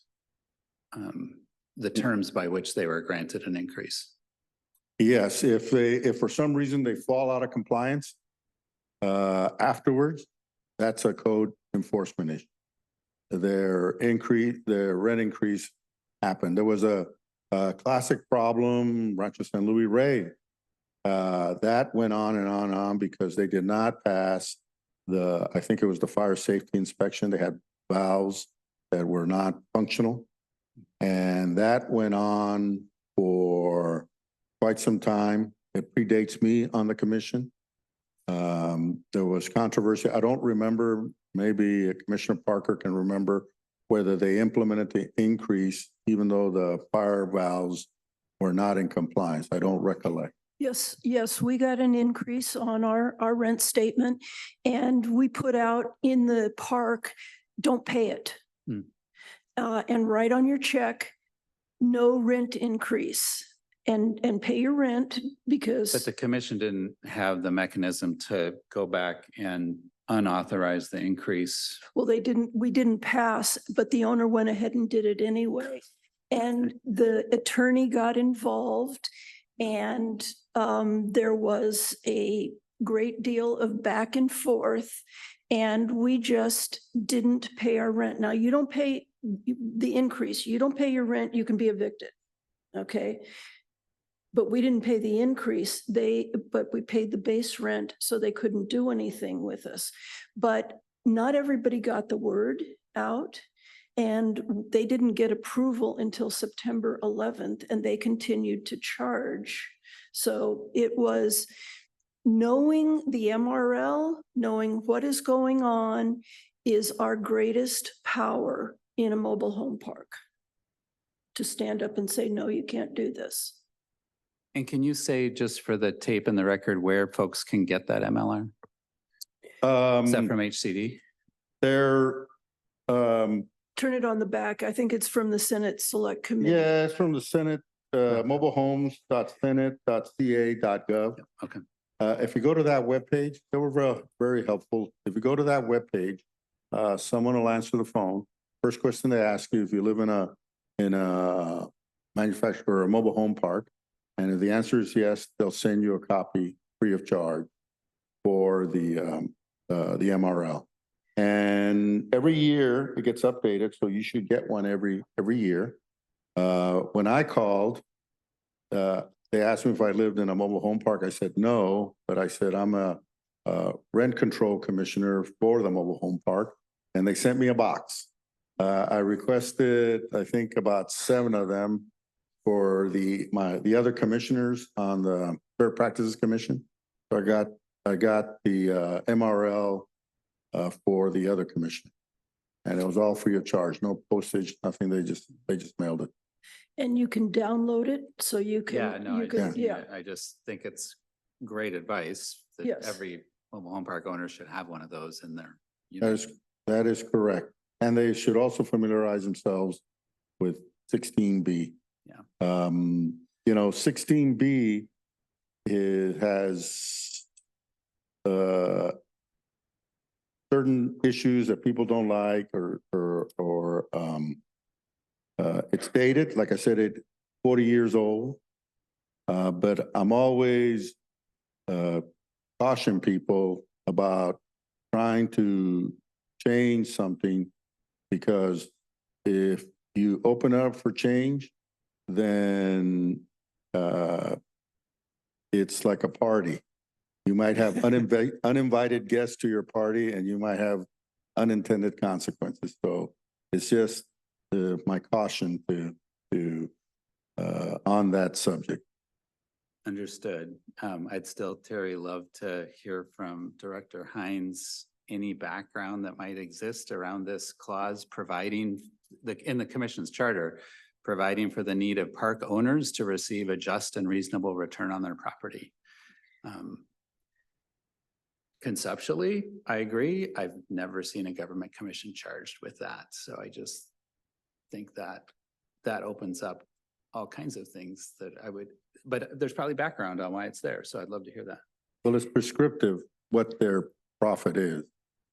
[SPEAKER 3] the terms by which they were granted an increase.
[SPEAKER 11] Yes, if for some reason they fall out of compliance afterwards, that's a code enforcement issue. Their rent increase happened. There was a classic problem, Rancho San Luis Rey. That went on and on and on because they did not pass I think it was the fire safety inspection. They had valves that were not functional. And that went on for quite some time. It predates me on the commission. There was controversy. I don't remember, maybe Commissioner Parker can remember whether they implemented the increase, even though the fire valves were not in compliance. I don't recollect.
[SPEAKER 2] Yes, we got an increase on our rent statement and we put out in the park, don't pay it. And write on your check, no rent increase and pay your rent because.
[SPEAKER 3] But the commission didn't have the mechanism to go back and unauthorize the increase.
[SPEAKER 2] Well, we didn't pass, but the owner went ahead and did it anyway. And the attorney got involved and there was a great deal of back and forth and we just didn't pay our rent. Now you don't pay the increase, you don't pay your rent, you can be evicted, okay? But we didn't pay the increase, but we paid the base rent, so they couldn't do anything with us. But not everybody got the word out and they didn't get approval until September 11th and they continued to charge. So it was knowing the MRL, knowing what is going on is our greatest power in a mobile home park. To stand up and say, no, you can't do this.
[SPEAKER 3] And can you say, just for the tape and the record, where folks can get that MLR? Is that from HCD?
[SPEAKER 11] They're,
[SPEAKER 2] Turn it on the back. I think it's from the Senate Select Committee.
[SPEAKER 11] yeah, it's from the Senate, mobilehomes.senate.ca.gov.
[SPEAKER 3] Okay.
[SPEAKER 11] If you go to that webpage, they were very, very helpful. If you go to that webpage, someone will answer the phone. First question they ask you, if you live in a manufacturer or a mobile home park, and if the answer is yes, they'll send you a copy free of charge for the MRL. And every year it gets updated, so you should get one every year. When I called, they asked me if I lived in a mobile home park. I said no, but I said I'm a rent control commissioner for the mobile home park, and they sent me a box. I requested, I think, about 7 of them for the other commissioners on the Fair Practices Commission. So I got the MRL for the other commission, and it was all free of charge, no postage, nothing. They just mailed it.
[SPEAKER 2] And you can download it, so you can.
[SPEAKER 3] Yeah, no,
[SPEAKER 2] Yeah.
[SPEAKER 3] I just think it's great advice that
[SPEAKER 2] Yes.
[SPEAKER 3] every mobile home park owner should have one of those in their. You know,
[SPEAKER 11] That is correct. And they should also familiarize themselves with 16B.
[SPEAKER 3] Yeah.
[SPEAKER 11] 16B has certain issues that people don't like or it's dated. Like I said, it's 40 years old. But I'm always caution people about trying to change something, because if you open up for change, then it's like a party. You might have uninvited guests to your party, and you might have unintended consequences. So it's just my caution to on that subject.
[SPEAKER 3] Understood. I'd still, Terry, love to hear from Director Hines, any background that might exist around this clause, providing in the commission's charter, providing for the need of park owners to receive a just and reasonable return on their property. Conceptually, I agree. I've never seen a government commission charged with that. So I just think that opens up all kinds of things that I would, but there's probably background on why it's there. So I'd love to hear that.
[SPEAKER 11] Well, it's prescriptive what their profit is.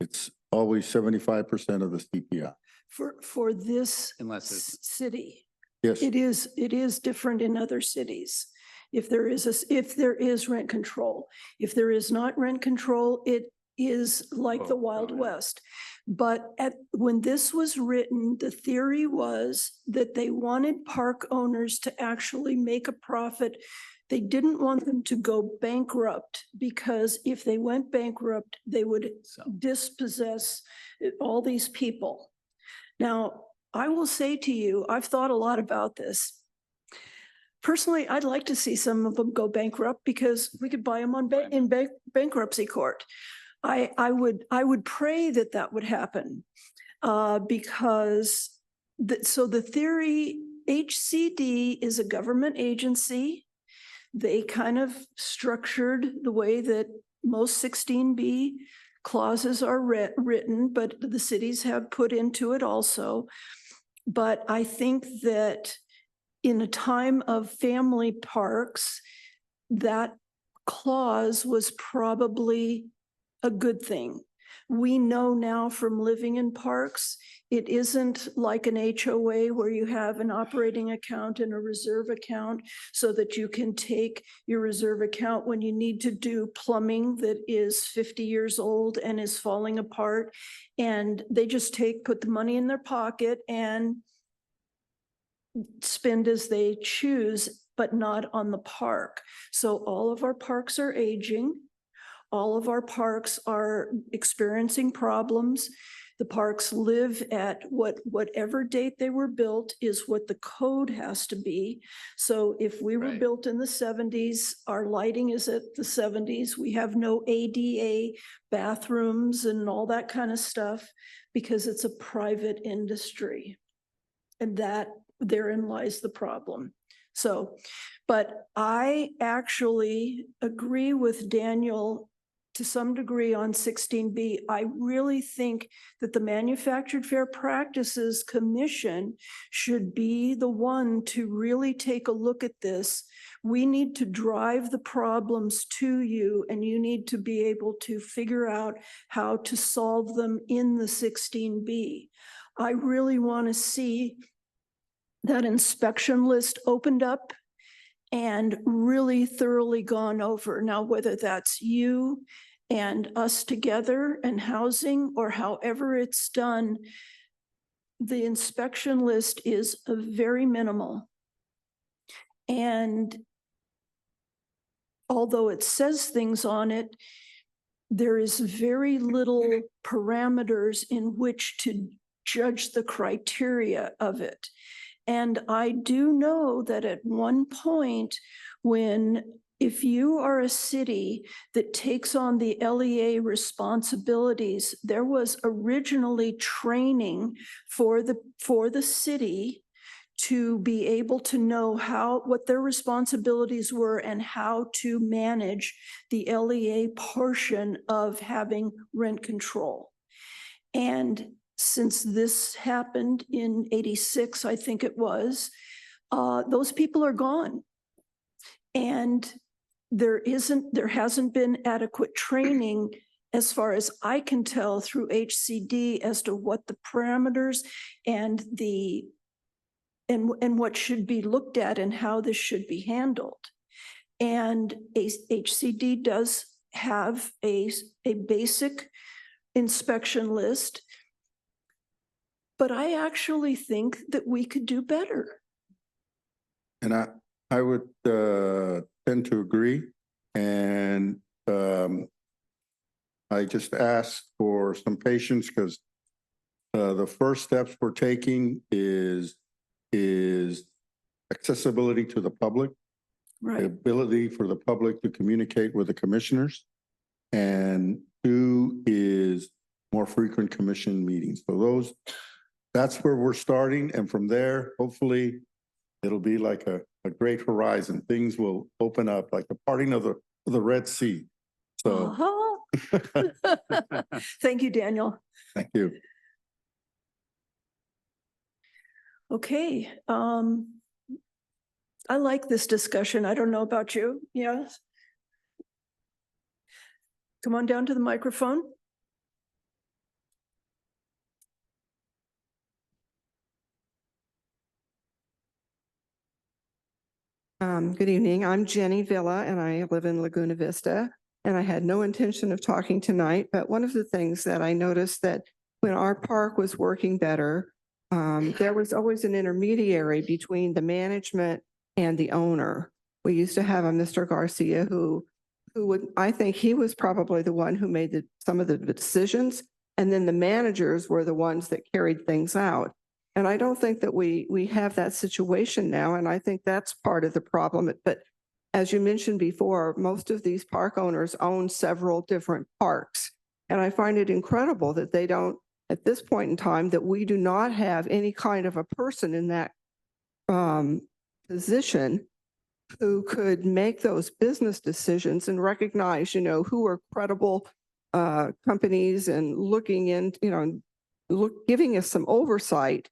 [SPEAKER 11] It's always 75% of the CPI.
[SPEAKER 2] For this
[SPEAKER 3] Unless it's
[SPEAKER 2] city.
[SPEAKER 11] Yes.
[SPEAKER 2] It is different in other cities. If there is rent control, if there is not rent control, is like the
[SPEAKER 3] Oh,
[SPEAKER 2] Wild
[SPEAKER 3] oh, yeah.
[SPEAKER 2] West. But when this was written, the theory was that they wanted park owners to actually make a profit. They didn't want them to go bankrupt, because if they went bankrupt, they would
[SPEAKER 3] So,
[SPEAKER 2] dispossess all these people. Now, I will say to you, I've thought a lot about this. Personally, I'd like to see some of them go bankrupt, because we could buy them on bankruptcy court. I would pray that that would happen, because so the theory, HCD is a government agency. They kind of structured the way that most 16B clauses are written, but the cities have put into it also. But I think that in a time of family parks, that clause was probably a good thing. We know now from living in parks, it isn't like an HOA where you have an operating account and a reserve account so that you can take your reserve account when you need to do plumbing that is 50 years old and is falling apart. And they just put the money in their pocket and spend as they choose, but not on the park. So all of our parks are aging. All of our parks are experiencing problems. The parks live at whatever date they were built is what the code has to be. So if we were
[SPEAKER 3] Right.
[SPEAKER 2] built in the 70s, our lighting is at the 70s. We have no ADA bathrooms and all that kind of stuff because it's a private industry. And therein lies the problem. So, but I actually agree with Daniel to some degree on 16B. I really think that the Manufactured Fair Practices Commission should be the one to really take a look at this. We need to drive the problems to you, and you need to be able to figure out how to solve them in the 16B. I really want to see that inspection list opened up and really thoroughly gone over. Now, whether that's you and us together and housing or however it's done, the inspection list is very minimal. And although it says things on it, there is very little parameters in which to judge the criteria of it. And I do know that at one point, if you are a city that takes on the LEA responsibilities, there was originally training for the city to be able to know what their responsibilities were and how to manage the LEA portion of having rent control. And since this happened in 86, I think it was, those people are gone. And there hasn't been adequate training, as far as I can tell, through HCD as to what the parameters and what should be looked at and how this should be handled. And HCD does have a basic inspection list, but I actually think that we could do better.
[SPEAKER 11] And I would tend to agree. And I just ask for some patience, because the first steps we're taking is accessibility to the public, the
[SPEAKER 2] Right.
[SPEAKER 11] ability for the public to communicate with the commissioners. And 2 is more frequent commission meetings. So that's where we're starting. And from there, hopefully it'll be like a great horizon. Things will open up like the parting of the Red Sea. So
[SPEAKER 2] Thank you, Daniel.
[SPEAKER 11] thank you.
[SPEAKER 2] Okay. I like this discussion. I don't know about you. Yes. Come on down to the microphone.
[SPEAKER 12] Good evening. I'm Jenny Villa and I live in Laguna Vista. and I had no intention of talking tonight, but one of the things that I noticed that when our park was working better, there was always an intermediary between the management and the owner. We used to have a Mr. Garcia who would, I think he was probably the one who made some of the decisions, and then the managers were the ones that carried things out. And I don't think that we have that situation now, and I think that's part of the problem. But as you mentioned before, most of these park owners own several different parks. And I find it incredible that they don't, at this point in time, that we do not have any kind of a person in that position who could make those business decisions and recognize, who are credible companies and looking in, giving us some oversight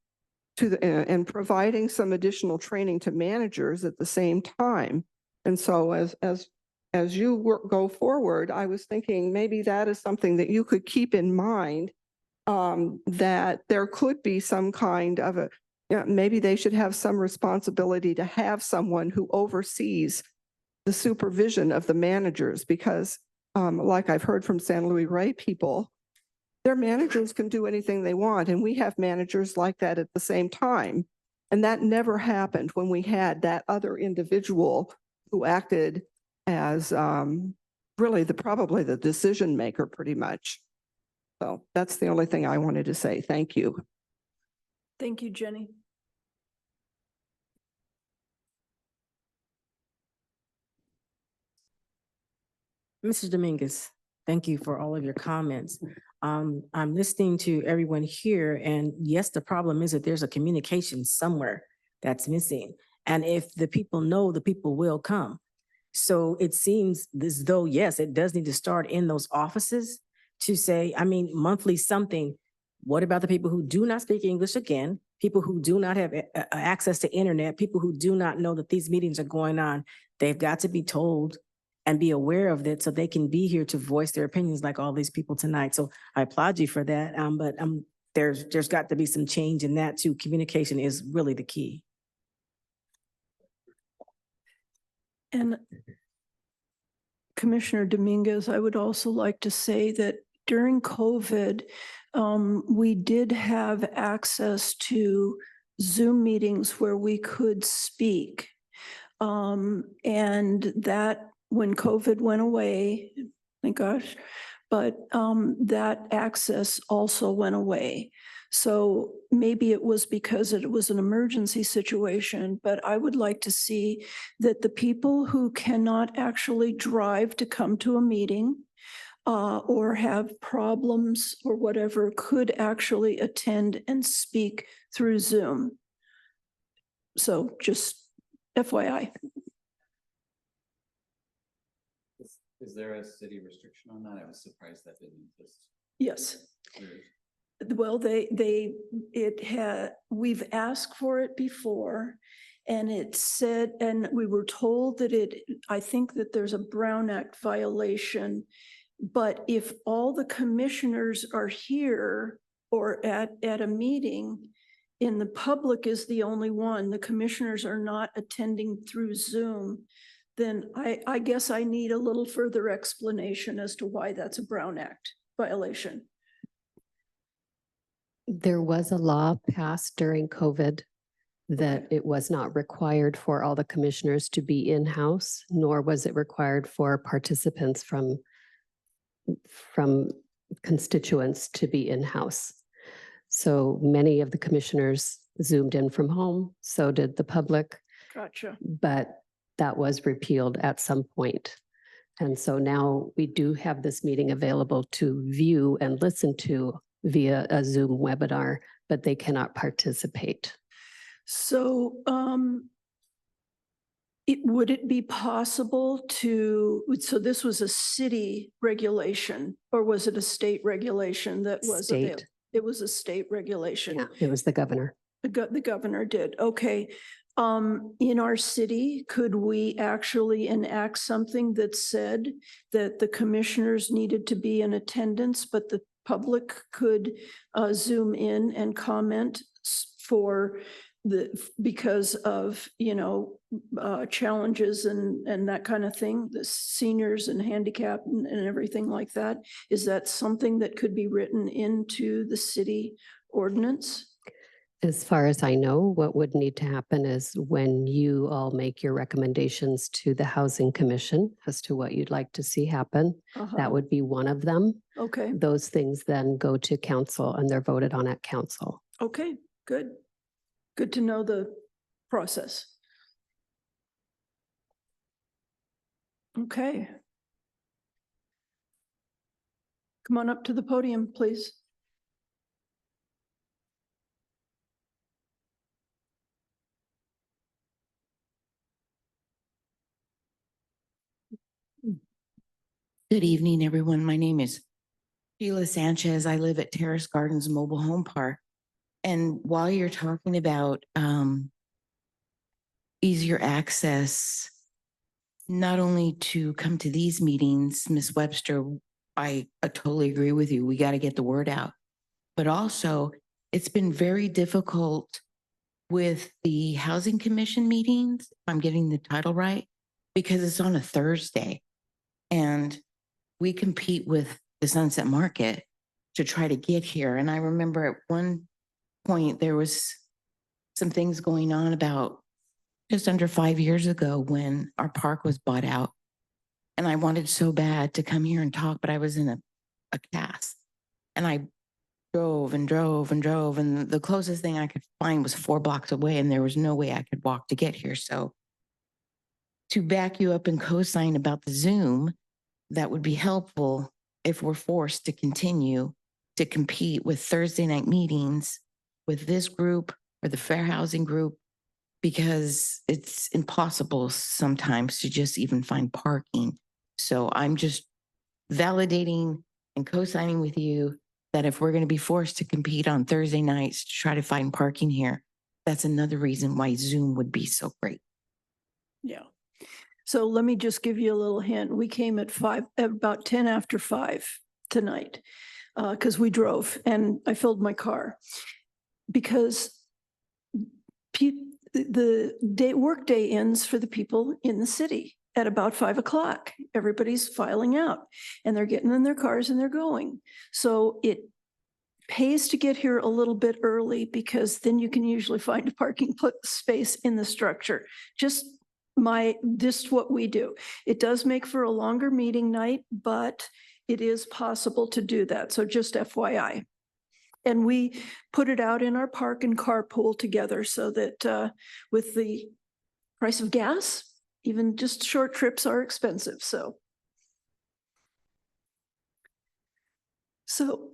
[SPEAKER 12] to and providing some additional training to managers at the same time. And so as you go forward, I was thinking maybe that is something that you could keep in mind, that there could be some kind of maybe they should have some responsibility to have someone who oversees the supervision of the managers, because like I've heard from San Luis Rey people, their managers can do anything they want. And we have managers like that at the same time. And that never happened when we had that other individual who acted as really probably the decision maker pretty much. So that's the only thing I wanted to say. Thank you.
[SPEAKER 2] Thank you, Jenny.
[SPEAKER 1] Mrs. Dominguez, thank you for all of your comments. I'm listening to everyone here, and yes, the problem is that there's a communication somewhere that's missing. And if the people know, the people will come. So it seems as though, yes, it does need to start in those offices to say, monthly something. What about the people who do not speak English again? People who do not have access to internet, people who do not know that these meetings are going on. They've got to be told and be aware of it so they can be here to voice their opinions like all these people tonight. So I applaud you for that. But there's got to be some change in that too. Communication is really the key.
[SPEAKER 2] And Commissioner Dominguez, I would also like to say that during COVID, we did have access to Zoom meetings where we could speak. And that when COVID went away, thank gosh, but that access also went away. So maybe it was because it was an emergency situation, but I would like to see that the people who cannot actually drive to come to a meeting or have problems or whatever could actually attend and speak through Zoom. So just FYI.
[SPEAKER 3] Is there a city restriction on that? I was surprised that didn't exist.
[SPEAKER 2] Yes. Well, we've asked for it before, and it said, and we were told that I think that there's a Brown Act violation, but if all the commissioners are here or at a meeting and the public is the only one, the commissioners are not attending through Zoom, then I guess I need a little further explanation as to why that's a Brown Act violation.
[SPEAKER 4] There was a law passed during COVID that it was not required for all the commissioners to be in-house, nor was it required for participants from constituents to be in-house. So many of the commissioners Zoomed in from home, so did the public.
[SPEAKER 2] Gotcha.
[SPEAKER 4] But that was repealed at some point. And so now we do have this meeting available to view and listen to via a Zoom webinar, but they cannot participate.
[SPEAKER 2] So would it be possible so this was a city regulation or was it a state regulation that was available? It was a state regulation.
[SPEAKER 4] Yeah, it was the governor.
[SPEAKER 2] The governor did. Okay. In our city, could we actually enact something that said that the commissioners needed to be in attendance, but the public could Zoom in and comment because of, challenges and that kind of thing, the seniors and handicap and everything like that. Is that something that could be written into the city ordinance?
[SPEAKER 4] As far as I know, what would need to happen is when you all make your recommendations to the Housing Commission as to what you'd like to see happen,
[SPEAKER 2] Uh-huh.
[SPEAKER 4] that would be one of them.
[SPEAKER 2] Okay,
[SPEAKER 4] Those things then go to council and they're voted on at council.
[SPEAKER 2] okay, good. Good to know the process. Okay. Come on up to the podium, please.
[SPEAKER 13] Good evening, everyone. My name is Sheila Sanchez. I live at Terrace Gardens Mobile Home Park. And while you're talking about easier access, not only to come to these meetings, Ms. Webster, I totally agree with you. We got to get the word out. But also, it's been very difficult with the Housing Commission meetings, if I'm getting the title right, because it's on a Thursday. And we compete with the Sunset Market to try to get here. And I remember at one point, there was some things going on about just under 5 years ago when our park was bought out. And I wanted so bad to come here and talk, but I was in a cast. And I drove and drove and drove. And the closest thing I could find was 4 blocks away. And there was no way I could walk to get here. So to back you up and co-sign about the Zoom, that would be helpful if we're forced to continue to compete with Thursday night meetings with this group or the Fair Housing group, because it's impossible sometimes to just even find parking. So I'm just validating and co-signing with you that if we're going to be forced to compete on Thursday nights to try to find parking here, that's another reason why Zoom would be so great.
[SPEAKER 2] Yeah. So let me just give you a little hint. We came at about 10 after 5 tonight because we drove and I filled my car because the work day ends for the people in the city at about 5 o'clock. Everybody's filing out and they're getting in their cars and they're going. So it pays to get here a little bit early because then you can usually find a parking space in the structure. Just what we do. It does make for a longer meeting night, but it is possible to do that. So just FYI. And we put it out in our park and carpool together so that with the price of gas, even just short trips are expensive. So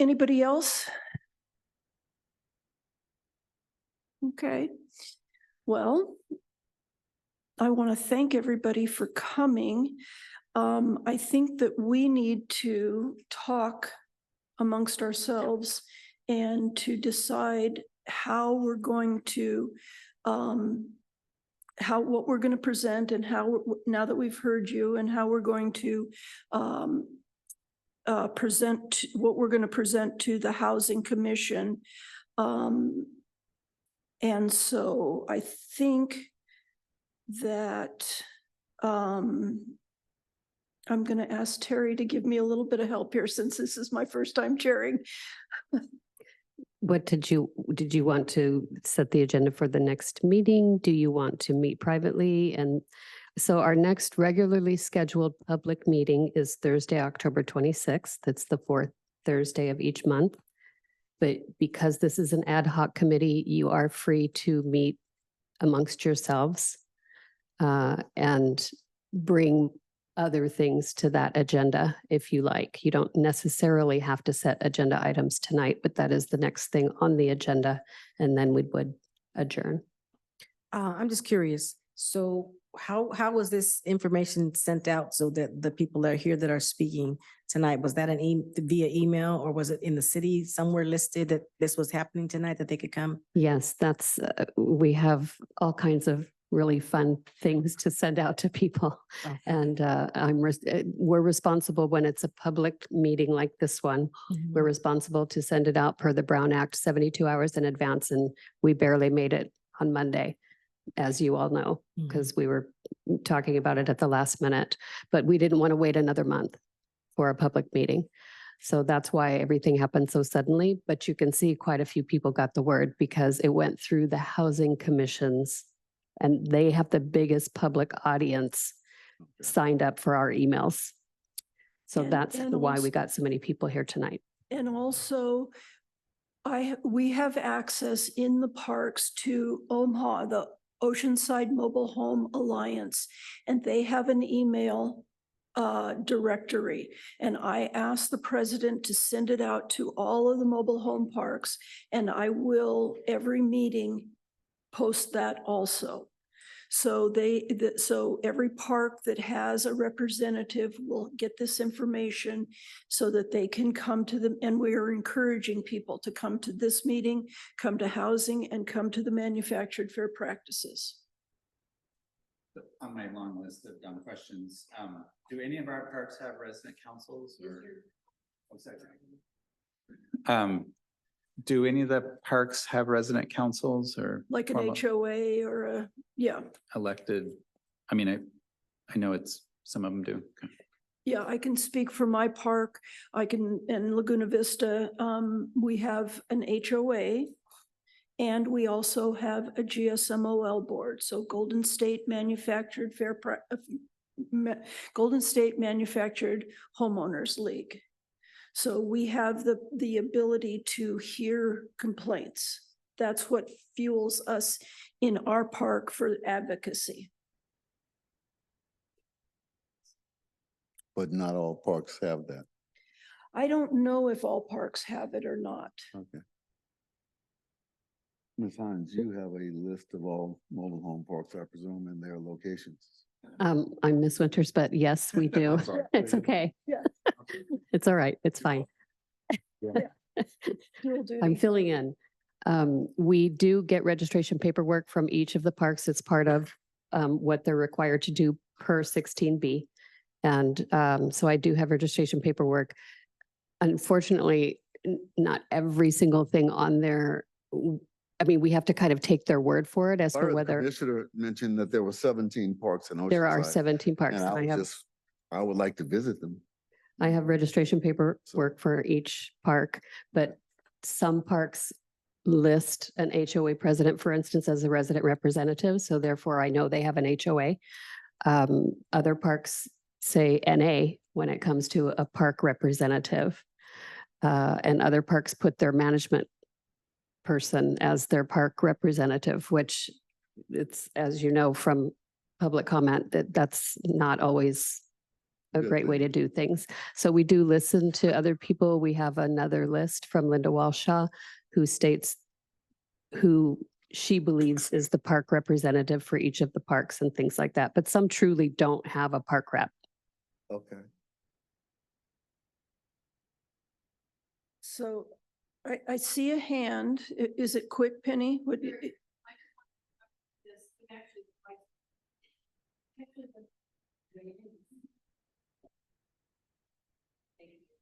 [SPEAKER 2] anybody else? Okay. Well, I want to thank everybody for coming. I think that we need to talk amongst ourselves and to decide how we're going to, what we're going to present and how, now that we've heard you, and how we're going to present what we're going to present to the Housing Commission. And so I think that I'm going to ask Terry to give me a little bit of help here since this is my first time chairing.
[SPEAKER 4] What did you want to set the agenda for the next meeting? Do you want to meet privately? And so our next regularly scheduled public meeting is Thursday, October 26th. That's the 4th Thursday of each month. But because this is an ad hoc committee, you are free to meet amongst yourselves and bring other things to that agenda if you like. You don't necessarily have to set agenda items tonight, but that is the next thing on the agenda, and then we would adjourn.
[SPEAKER 1] I'm just curious. So how was this information sent out so that the people that are here that are speaking tonight, was that via email, or was it in the city somewhere listed that this was happening tonight that they could come?
[SPEAKER 4] Yes, that's, we have all kinds of really fun things to send out to people.
[SPEAKER 1] Oh.
[SPEAKER 4] And we're responsible when it's a public meeting like this one.
[SPEAKER 1] Mhm.
[SPEAKER 4] We're responsible to send it out per the Brown Act 72 hours in advance, and we barely made it on Monday. as you all know, because we were talking about it at the last minute, but we didn't want to wait another month for a public meeting. So that's why everything happened so suddenly, but you can see quite a few people got the word because it went through the housing commissions and they have the biggest public audience signed up for our emails. So
[SPEAKER 2] And-
[SPEAKER 4] that's
[SPEAKER 2] and
[SPEAKER 4] why
[SPEAKER 2] also-
[SPEAKER 4] we got so many people here tonight.
[SPEAKER 2] And also, we have access in the parks to OMHA, the Oceanside Mobile Home Alliance, and they have an email directory. And I asked the president to send it out to all of the mobile home parks, and I will every meeting post that also. So so every park that has a representative will get this information so that they can come to them. And we are encouraging people to come to this meeting, come to housing, and come to the manufactured fair practices.
[SPEAKER 3] On my long list of dumb questions, do any of our parks have resident councils or? Oh, sorry. Do any of the parks have resident councils or?
[SPEAKER 2] Like an
[SPEAKER 3] formal
[SPEAKER 2] HOA or yeah.
[SPEAKER 3] Elected? I mean, I know some of them do. Okay.
[SPEAKER 2] Yeah, I can speak for my park. In Laguna Vista, we have an HOA. And we also have a GSMOL board, so Golden State Manufactured Golden State Manufactured Homeowners League. So we have the ability to hear complaints. That's what fuels us in our park for advocacy.
[SPEAKER 7] But not all parks have that.
[SPEAKER 2] I don't know if all parks have it or not.
[SPEAKER 7] Okay. Ms. Hines, you have a list of all mobile home parks, I presume, and their locations.
[SPEAKER 4] I'm Miss Winters, but yes, we do.
[SPEAKER 7] I'm sorry.
[SPEAKER 4] It's okay.
[SPEAKER 2] Yeah.
[SPEAKER 4] It's all right. It's fine.
[SPEAKER 2] Dual duty.
[SPEAKER 4] I'm filling in. We do get registration paperwork from each of the parks. It's part of what they're required to do per 16B. And so I do have registration paperwork. Unfortunately, not every single thing on there. I mean, we have to kind of take their word for it as to
[SPEAKER 7] Our
[SPEAKER 4] whether
[SPEAKER 7] Commissioner mentioned that there were 17 parks in Oceanside.
[SPEAKER 4] there are 17 parks.
[SPEAKER 7] And
[SPEAKER 4] And
[SPEAKER 7] I would like to visit them.
[SPEAKER 4] I have registration paperwork for each park, but some parks list an HOA president, for instance, as a resident representative. So therefore I know they have an HOA. Other parks say NA when it comes to a park representative. And other parks put their management person as their park representative, which it's, as you know, from public comment, that's not always a
[SPEAKER 7] Good
[SPEAKER 4] great way to
[SPEAKER 7] thing.
[SPEAKER 4] do things. So we do listen to other people. We have another list from Linda Walshaw who states who she believes is the park representative for each of the parks and things like that. But some truly don't have a park rep.
[SPEAKER 7] Okay.
[SPEAKER 2] So I see a hand. Is it quick, Penny?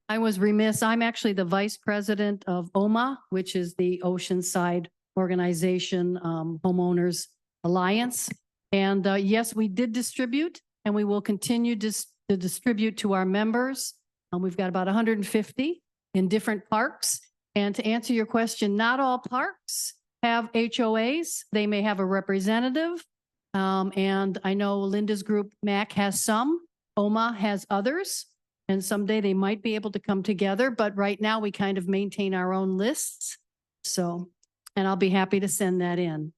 [SPEAKER 6] I was remiss. I'm actually the vice president of OMA, which is the Oceanside Organization Homeowners Alliance. And yes, we did distribute and we will continue to distribute to our members. We've got about 150 in different parks. And to answer your question, not all parks have HOAs. They may have a representative. And I know Linda's group, MAC, has some. OMA has others. And someday they might be able to come together. But right now we kind of maintain our own lists. So, and I'll be happy to send that in.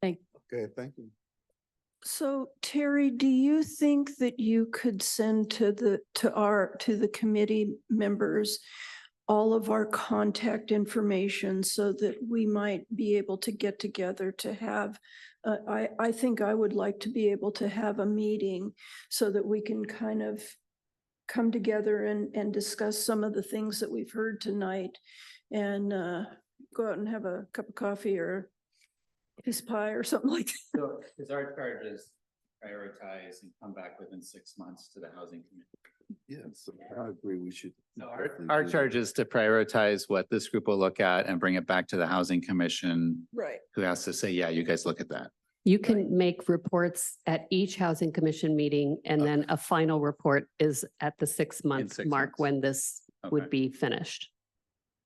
[SPEAKER 7] Okay, thank you.
[SPEAKER 2] So Terry, do you think that you could send to the committee members all of our contact information so that we might be able to get together to have, I think I would like to be able to have a meeting so that we can kind of come together and discuss some of the things that we've heard tonight and go out and have a cup of coffee or a piece of pie or something like that.
[SPEAKER 3] So is our charge is prioritize and come back within 6 months to the housing committee?
[SPEAKER 7] Yes, I agree. We should.
[SPEAKER 3] No, our charge is to prioritize what this group will look at and bring it back to the housing commission,
[SPEAKER 2] Right.
[SPEAKER 3] who has to say, yeah, you guys look at that.
[SPEAKER 4] You can make reports at each housing commission meeting and then a final report is at the 6-month
[SPEAKER 3] 6
[SPEAKER 4] mark
[SPEAKER 3] months.
[SPEAKER 4] when this
[SPEAKER 3] Okay.
[SPEAKER 4] would be finished.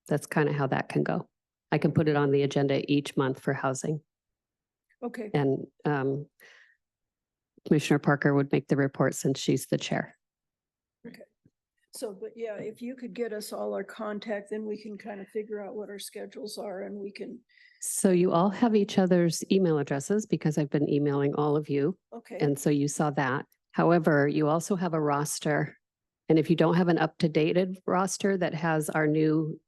[SPEAKER 4] That's kind of how that can go. I can put it on the agenda each month for housing
[SPEAKER 2] Okay,
[SPEAKER 4] and Commissioner Parker would make the report since she's the chair.
[SPEAKER 2] so, but yeah, if you could get us all our contact, then we can kind of figure out what our schedules are and we can,
[SPEAKER 4] So you all have each other's email addresses because I've been emailing all of you.
[SPEAKER 2] okay.
[SPEAKER 4] And so you saw that. However, you also have a roster. And if you don't have an up-to-dated roster that has our new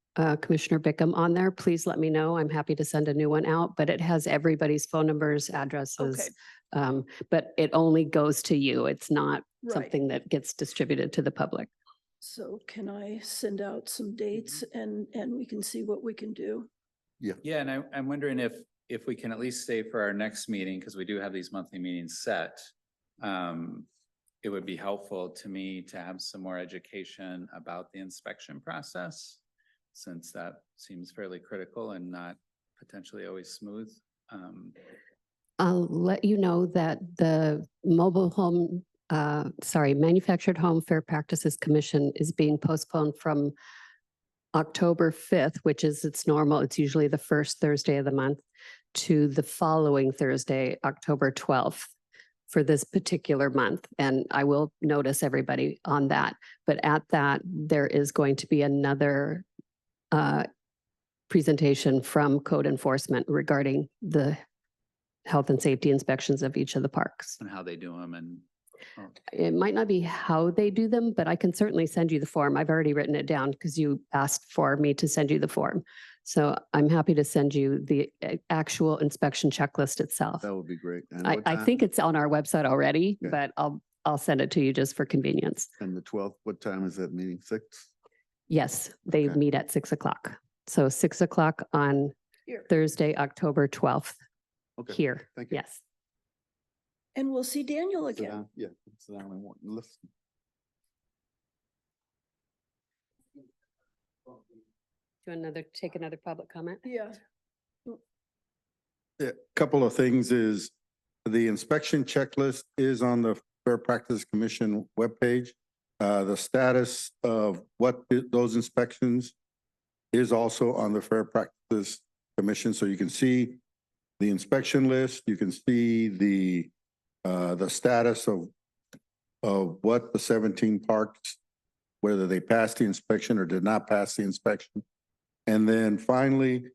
[SPEAKER 4] Commissioner Bickham on there, please let me know. I'm happy to send a new one out, but it has everybody's phone numbers, addresses. But it only goes to you. It's not
[SPEAKER 2] Right.
[SPEAKER 4] something that gets distributed to the public.
[SPEAKER 2] So can I send out some dates and we can see what we can do?
[SPEAKER 3] Yeah, and I'm wondering if we can at least stay for our next meeting, because we do have these monthly meetings set. It would be helpful to me to have some more education about the inspection process, since that seems fairly critical and not potentially always smooth.
[SPEAKER 4] I'll let you know that the Manufactured Home Fair Practices Commission is being postponed from October 5th, which is its normal, it's usually the first Thursday of the month, to the following Thursday, October 12th for this particular month. And I will notice everybody on that. But at that, there is going to be another presentation from code enforcement regarding the health and safety inspections of each of the parks.
[SPEAKER 3] And how they do them and.
[SPEAKER 4] It might not be how they do them, but I can certainly send you the form. I've already written it down because you asked for me to send you the form. So I'm happy to send you the actual inspection checklist itself.
[SPEAKER 7] That would be great. And
[SPEAKER 4] I,
[SPEAKER 7] what
[SPEAKER 4] I
[SPEAKER 7] time?
[SPEAKER 4] think it's on our website already,
[SPEAKER 7] Okay.
[SPEAKER 4] but I'll send it to you just for convenience.
[SPEAKER 7] And the 12th, what time is that meeting? 6?
[SPEAKER 4] Yes, they
[SPEAKER 7] Okay.
[SPEAKER 4] meet at 6 o'clock. So 6 o'clock on
[SPEAKER 2] Here.
[SPEAKER 4] Thursday, October 12th,
[SPEAKER 7] Okay.
[SPEAKER 4] here.
[SPEAKER 7] Thank you.
[SPEAKER 4] Yes.
[SPEAKER 2] And we'll see Daniel
[SPEAKER 7] Sit
[SPEAKER 2] again.
[SPEAKER 7] down. Yeah, sit down and listen.
[SPEAKER 4] Take another public comment?
[SPEAKER 2] Yeah.
[SPEAKER 11] A couple of things is the inspection checklist is on the Fair Practice Commission webpage. The status of those inspections is also on the Fair Practice Commission. So you can see the inspection list, you can see the status of what the 17 parks, whether they passed the inspection or did not pass the inspection. And then finally,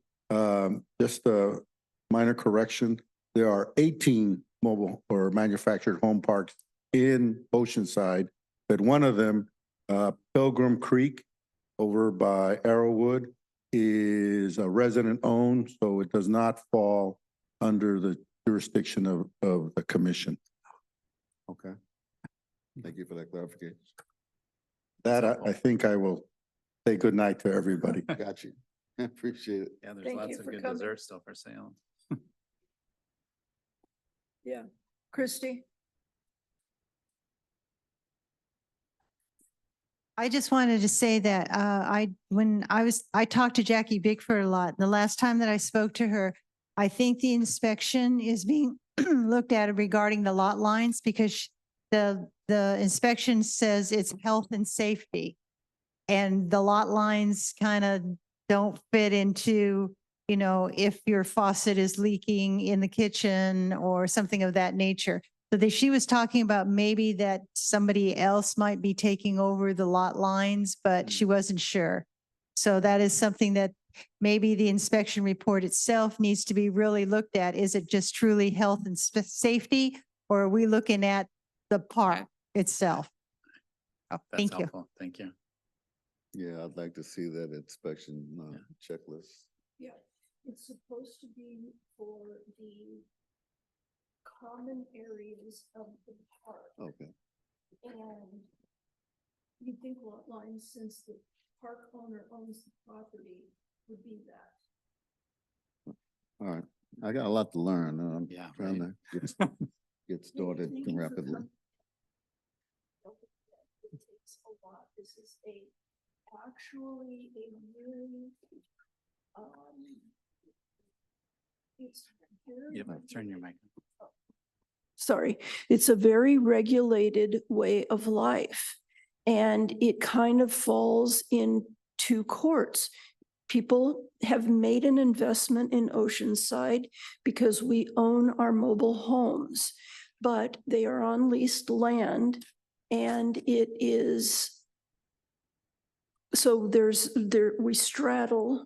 [SPEAKER 11] just a minor correction, there are 18 mobile or manufactured home parks in Oceanside, but one of them, Pilgrim Creek over by Arrowwood, is a resident owned, so it does not fall under the jurisdiction of the commission.
[SPEAKER 7] Okay. Thank you for that clarification.
[SPEAKER 11] That I think I will say good night to everybody.
[SPEAKER 7] Got you. Appreciate it.
[SPEAKER 3] Yeah, there's
[SPEAKER 2] Thank
[SPEAKER 3] lots
[SPEAKER 2] you
[SPEAKER 3] of
[SPEAKER 2] for
[SPEAKER 3] good
[SPEAKER 2] coming.
[SPEAKER 3] desserts still for sale.
[SPEAKER 2] Yeah. Christy?
[SPEAKER 5] I just wanted to say that I talked to Jackie Bickford a lot. The last time that I spoke to her, I think the inspection is being looked at regarding the lot lines because the inspection says it's health and safety. And the lot lines kind of don't fit into, if your faucet is leaking in the kitchen or something of that nature. So she was talking about maybe that somebody else might be taking over the lot lines, but she wasn't sure. So that is something that maybe the inspection report itself needs to be really looked at. Is it just truly health and safety, or are we looking at the park itself? Oh,
[SPEAKER 3] That's
[SPEAKER 5] thank you.
[SPEAKER 3] helpful. Thank you.
[SPEAKER 7] Yeah, I'd like to see that inspection checklist.
[SPEAKER 2] Yeah, it's supposed to be for the common areas of the park.
[SPEAKER 7] Okay.
[SPEAKER 2] And you think lot lines, since the park owner owns the property, would be that.
[SPEAKER 7] All right. I got a lot to learn. I'm
[SPEAKER 3] Yeah,
[SPEAKER 7] trying
[SPEAKER 3] right.
[SPEAKER 7] to get started
[SPEAKER 2] Thank you for
[SPEAKER 7] rapidly.
[SPEAKER 2] coming. It takes a lot. This is actually a really, it's very.
[SPEAKER 3] Yep, turn your mic.
[SPEAKER 2] sorry, it's a very regulated way of life. And it kind of falls in two courts. People have made an investment in Oceanside because we own our mobile homes, but they are on leased land and it is, so we straddle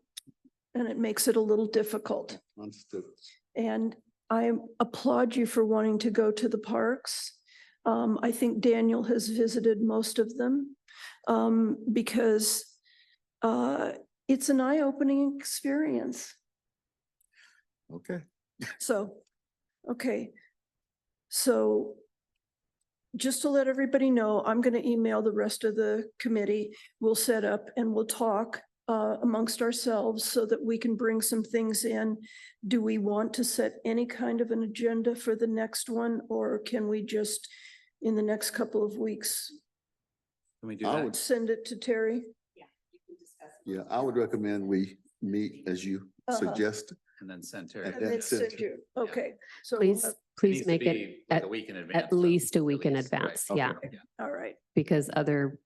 [SPEAKER 2] and it makes it a little difficult.
[SPEAKER 7] Understood.
[SPEAKER 2] And I applaud you for wanting to go to the parks. I think Daniel has visited most of them because it's an eye-opening experience.
[SPEAKER 7] Okay.
[SPEAKER 2] So, okay. So just to let everybody know, I'm going to email the rest of the committee. We'll set up and we'll talk amongst ourselves so that we can bring some things in. Do we want to set any kind of an agenda for the next one, or can we just, in the next couple of weeks,
[SPEAKER 3] Can we do
[SPEAKER 7] I
[SPEAKER 3] that?
[SPEAKER 7] would,
[SPEAKER 2] send it to Terry?
[SPEAKER 7] yeah, I would recommend we meet as you suggest.
[SPEAKER 3] And then send Terry.
[SPEAKER 2] And then send you, okay. So,
[SPEAKER 4] Please,
[SPEAKER 3] Needs
[SPEAKER 4] please
[SPEAKER 3] to
[SPEAKER 4] make it
[SPEAKER 3] be like
[SPEAKER 4] at,
[SPEAKER 3] a week in advance.
[SPEAKER 4] at
[SPEAKER 3] though,
[SPEAKER 4] least a
[SPEAKER 3] at
[SPEAKER 4] week in
[SPEAKER 3] least, right,
[SPEAKER 4] advance.
[SPEAKER 3] okay,
[SPEAKER 4] Yeah.
[SPEAKER 2] all right.
[SPEAKER 4] Because other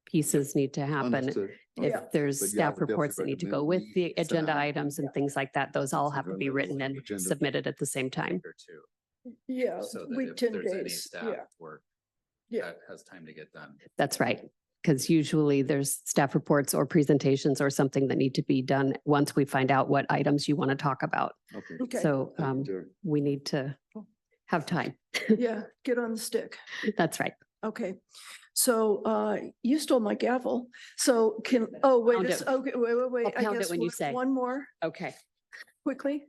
[SPEAKER 4] pieces need to happen.
[SPEAKER 7] Understood.
[SPEAKER 4] If
[SPEAKER 2] Yeah.
[SPEAKER 4] there's
[SPEAKER 7] But yeah, I
[SPEAKER 4] staff
[SPEAKER 7] would definitely
[SPEAKER 4] reports that need to go
[SPEAKER 7] recommend
[SPEAKER 4] with
[SPEAKER 7] we
[SPEAKER 4] the
[SPEAKER 7] set
[SPEAKER 4] agenda
[SPEAKER 7] up-
[SPEAKER 4] items and things like that, those all have to be written and
[SPEAKER 7] Agenda.
[SPEAKER 4] submitted at the same time.
[SPEAKER 3] Week or two,
[SPEAKER 2] Yeah,
[SPEAKER 3] so that
[SPEAKER 2] week,
[SPEAKER 3] if
[SPEAKER 2] 10
[SPEAKER 3] there's any
[SPEAKER 2] days.
[SPEAKER 3] staff
[SPEAKER 2] Yeah,
[SPEAKER 3] work
[SPEAKER 2] yeah.
[SPEAKER 3] that has time to get done.
[SPEAKER 4] That's right. Because usually there's staff reports or presentations or something that need to be done once we find out what items you want to talk about.
[SPEAKER 7] Okay.
[SPEAKER 2] Okay.
[SPEAKER 4] So
[SPEAKER 7] Thank you, Terry.
[SPEAKER 4] we need to have time.
[SPEAKER 2] Yeah, get on the stick.
[SPEAKER 4] That's right.
[SPEAKER 2] Okay. So you stole my gavel. So oh, wait,
[SPEAKER 4] Pound
[SPEAKER 2] it's,
[SPEAKER 4] it.
[SPEAKER 2] okay, wait.
[SPEAKER 4] I'll
[SPEAKER 2] I
[SPEAKER 4] pound it
[SPEAKER 2] guess
[SPEAKER 4] when you say.
[SPEAKER 2] one more
[SPEAKER 4] Okay.
[SPEAKER 2] quickly.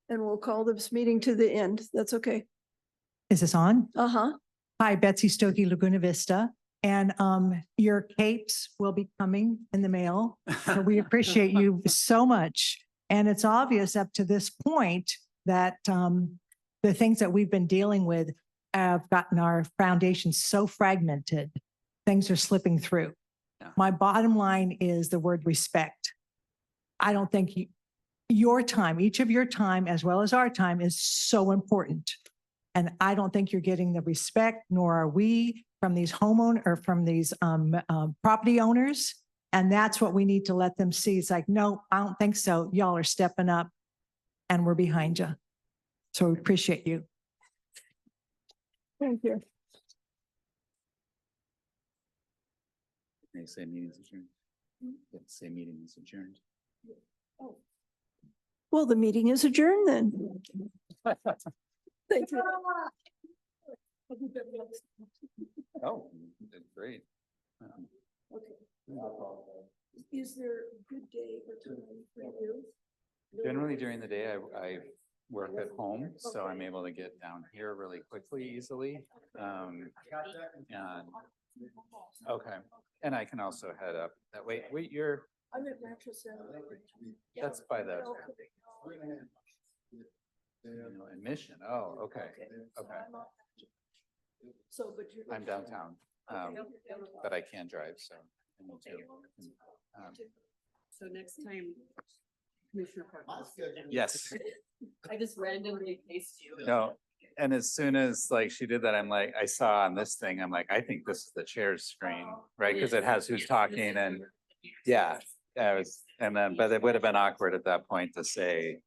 [SPEAKER 2] And we'll call this meeting to the end. That's okay.
[SPEAKER 14] Is this on?
[SPEAKER 2] Uh-huh.
[SPEAKER 14] Hi, Betsy Stokey, Laguna Vista. And your capes will be coming in the mail. So we appreciate you so much. And it's obvious up to this point that the things that we've been dealing with have gotten our foundation so fragmented. Things are slipping through.
[SPEAKER 3] Yeah.
[SPEAKER 14] My bottom line is the word respect. I don't think your time, each of your time, as well as our time, is so important. And I don't think you're getting the respect, nor are we, from these homeowners or from these property owners. And that's what we need to let them see. It's like, no, I don't think so. Y'all are stepping up and we're behind you. So we appreciate you.
[SPEAKER 2] Thank you.
[SPEAKER 3] They say meeting's adjourned. Yeah, say meeting is adjourned.
[SPEAKER 2] Well, the meeting is adjourned then. Thank you.
[SPEAKER 3] Oh, that's great.
[SPEAKER 2] Is there a good day or time for you?
[SPEAKER 3] Generally during the day, I work at home, so I'm able to get down here really quickly, easily. And, okay, and I can also head up that way. Wait,
[SPEAKER 2] I'm at Natural Center.
[SPEAKER 3] that's by the admission. Oh, okay, okay.
[SPEAKER 2] So, but you're.
[SPEAKER 3] I'm downtown, but I can drive, so. I need to.
[SPEAKER 6] So next time, Commissioner Parks.
[SPEAKER 3] Yes.
[SPEAKER 6] I just randomly placed you.
[SPEAKER 3] No, and as soon as like she did that, I'm like, I saw on this thing, I'm like, I think this is the chair's screen, right? Because it has who's talking and, yeah, I was, and then, but it would have been awkward at that point to say,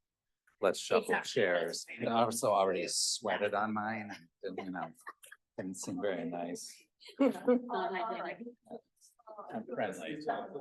[SPEAKER 3] let's shuffle chairs. And I also already sweated on mine, and, didn't seem very nice. I'm friendly.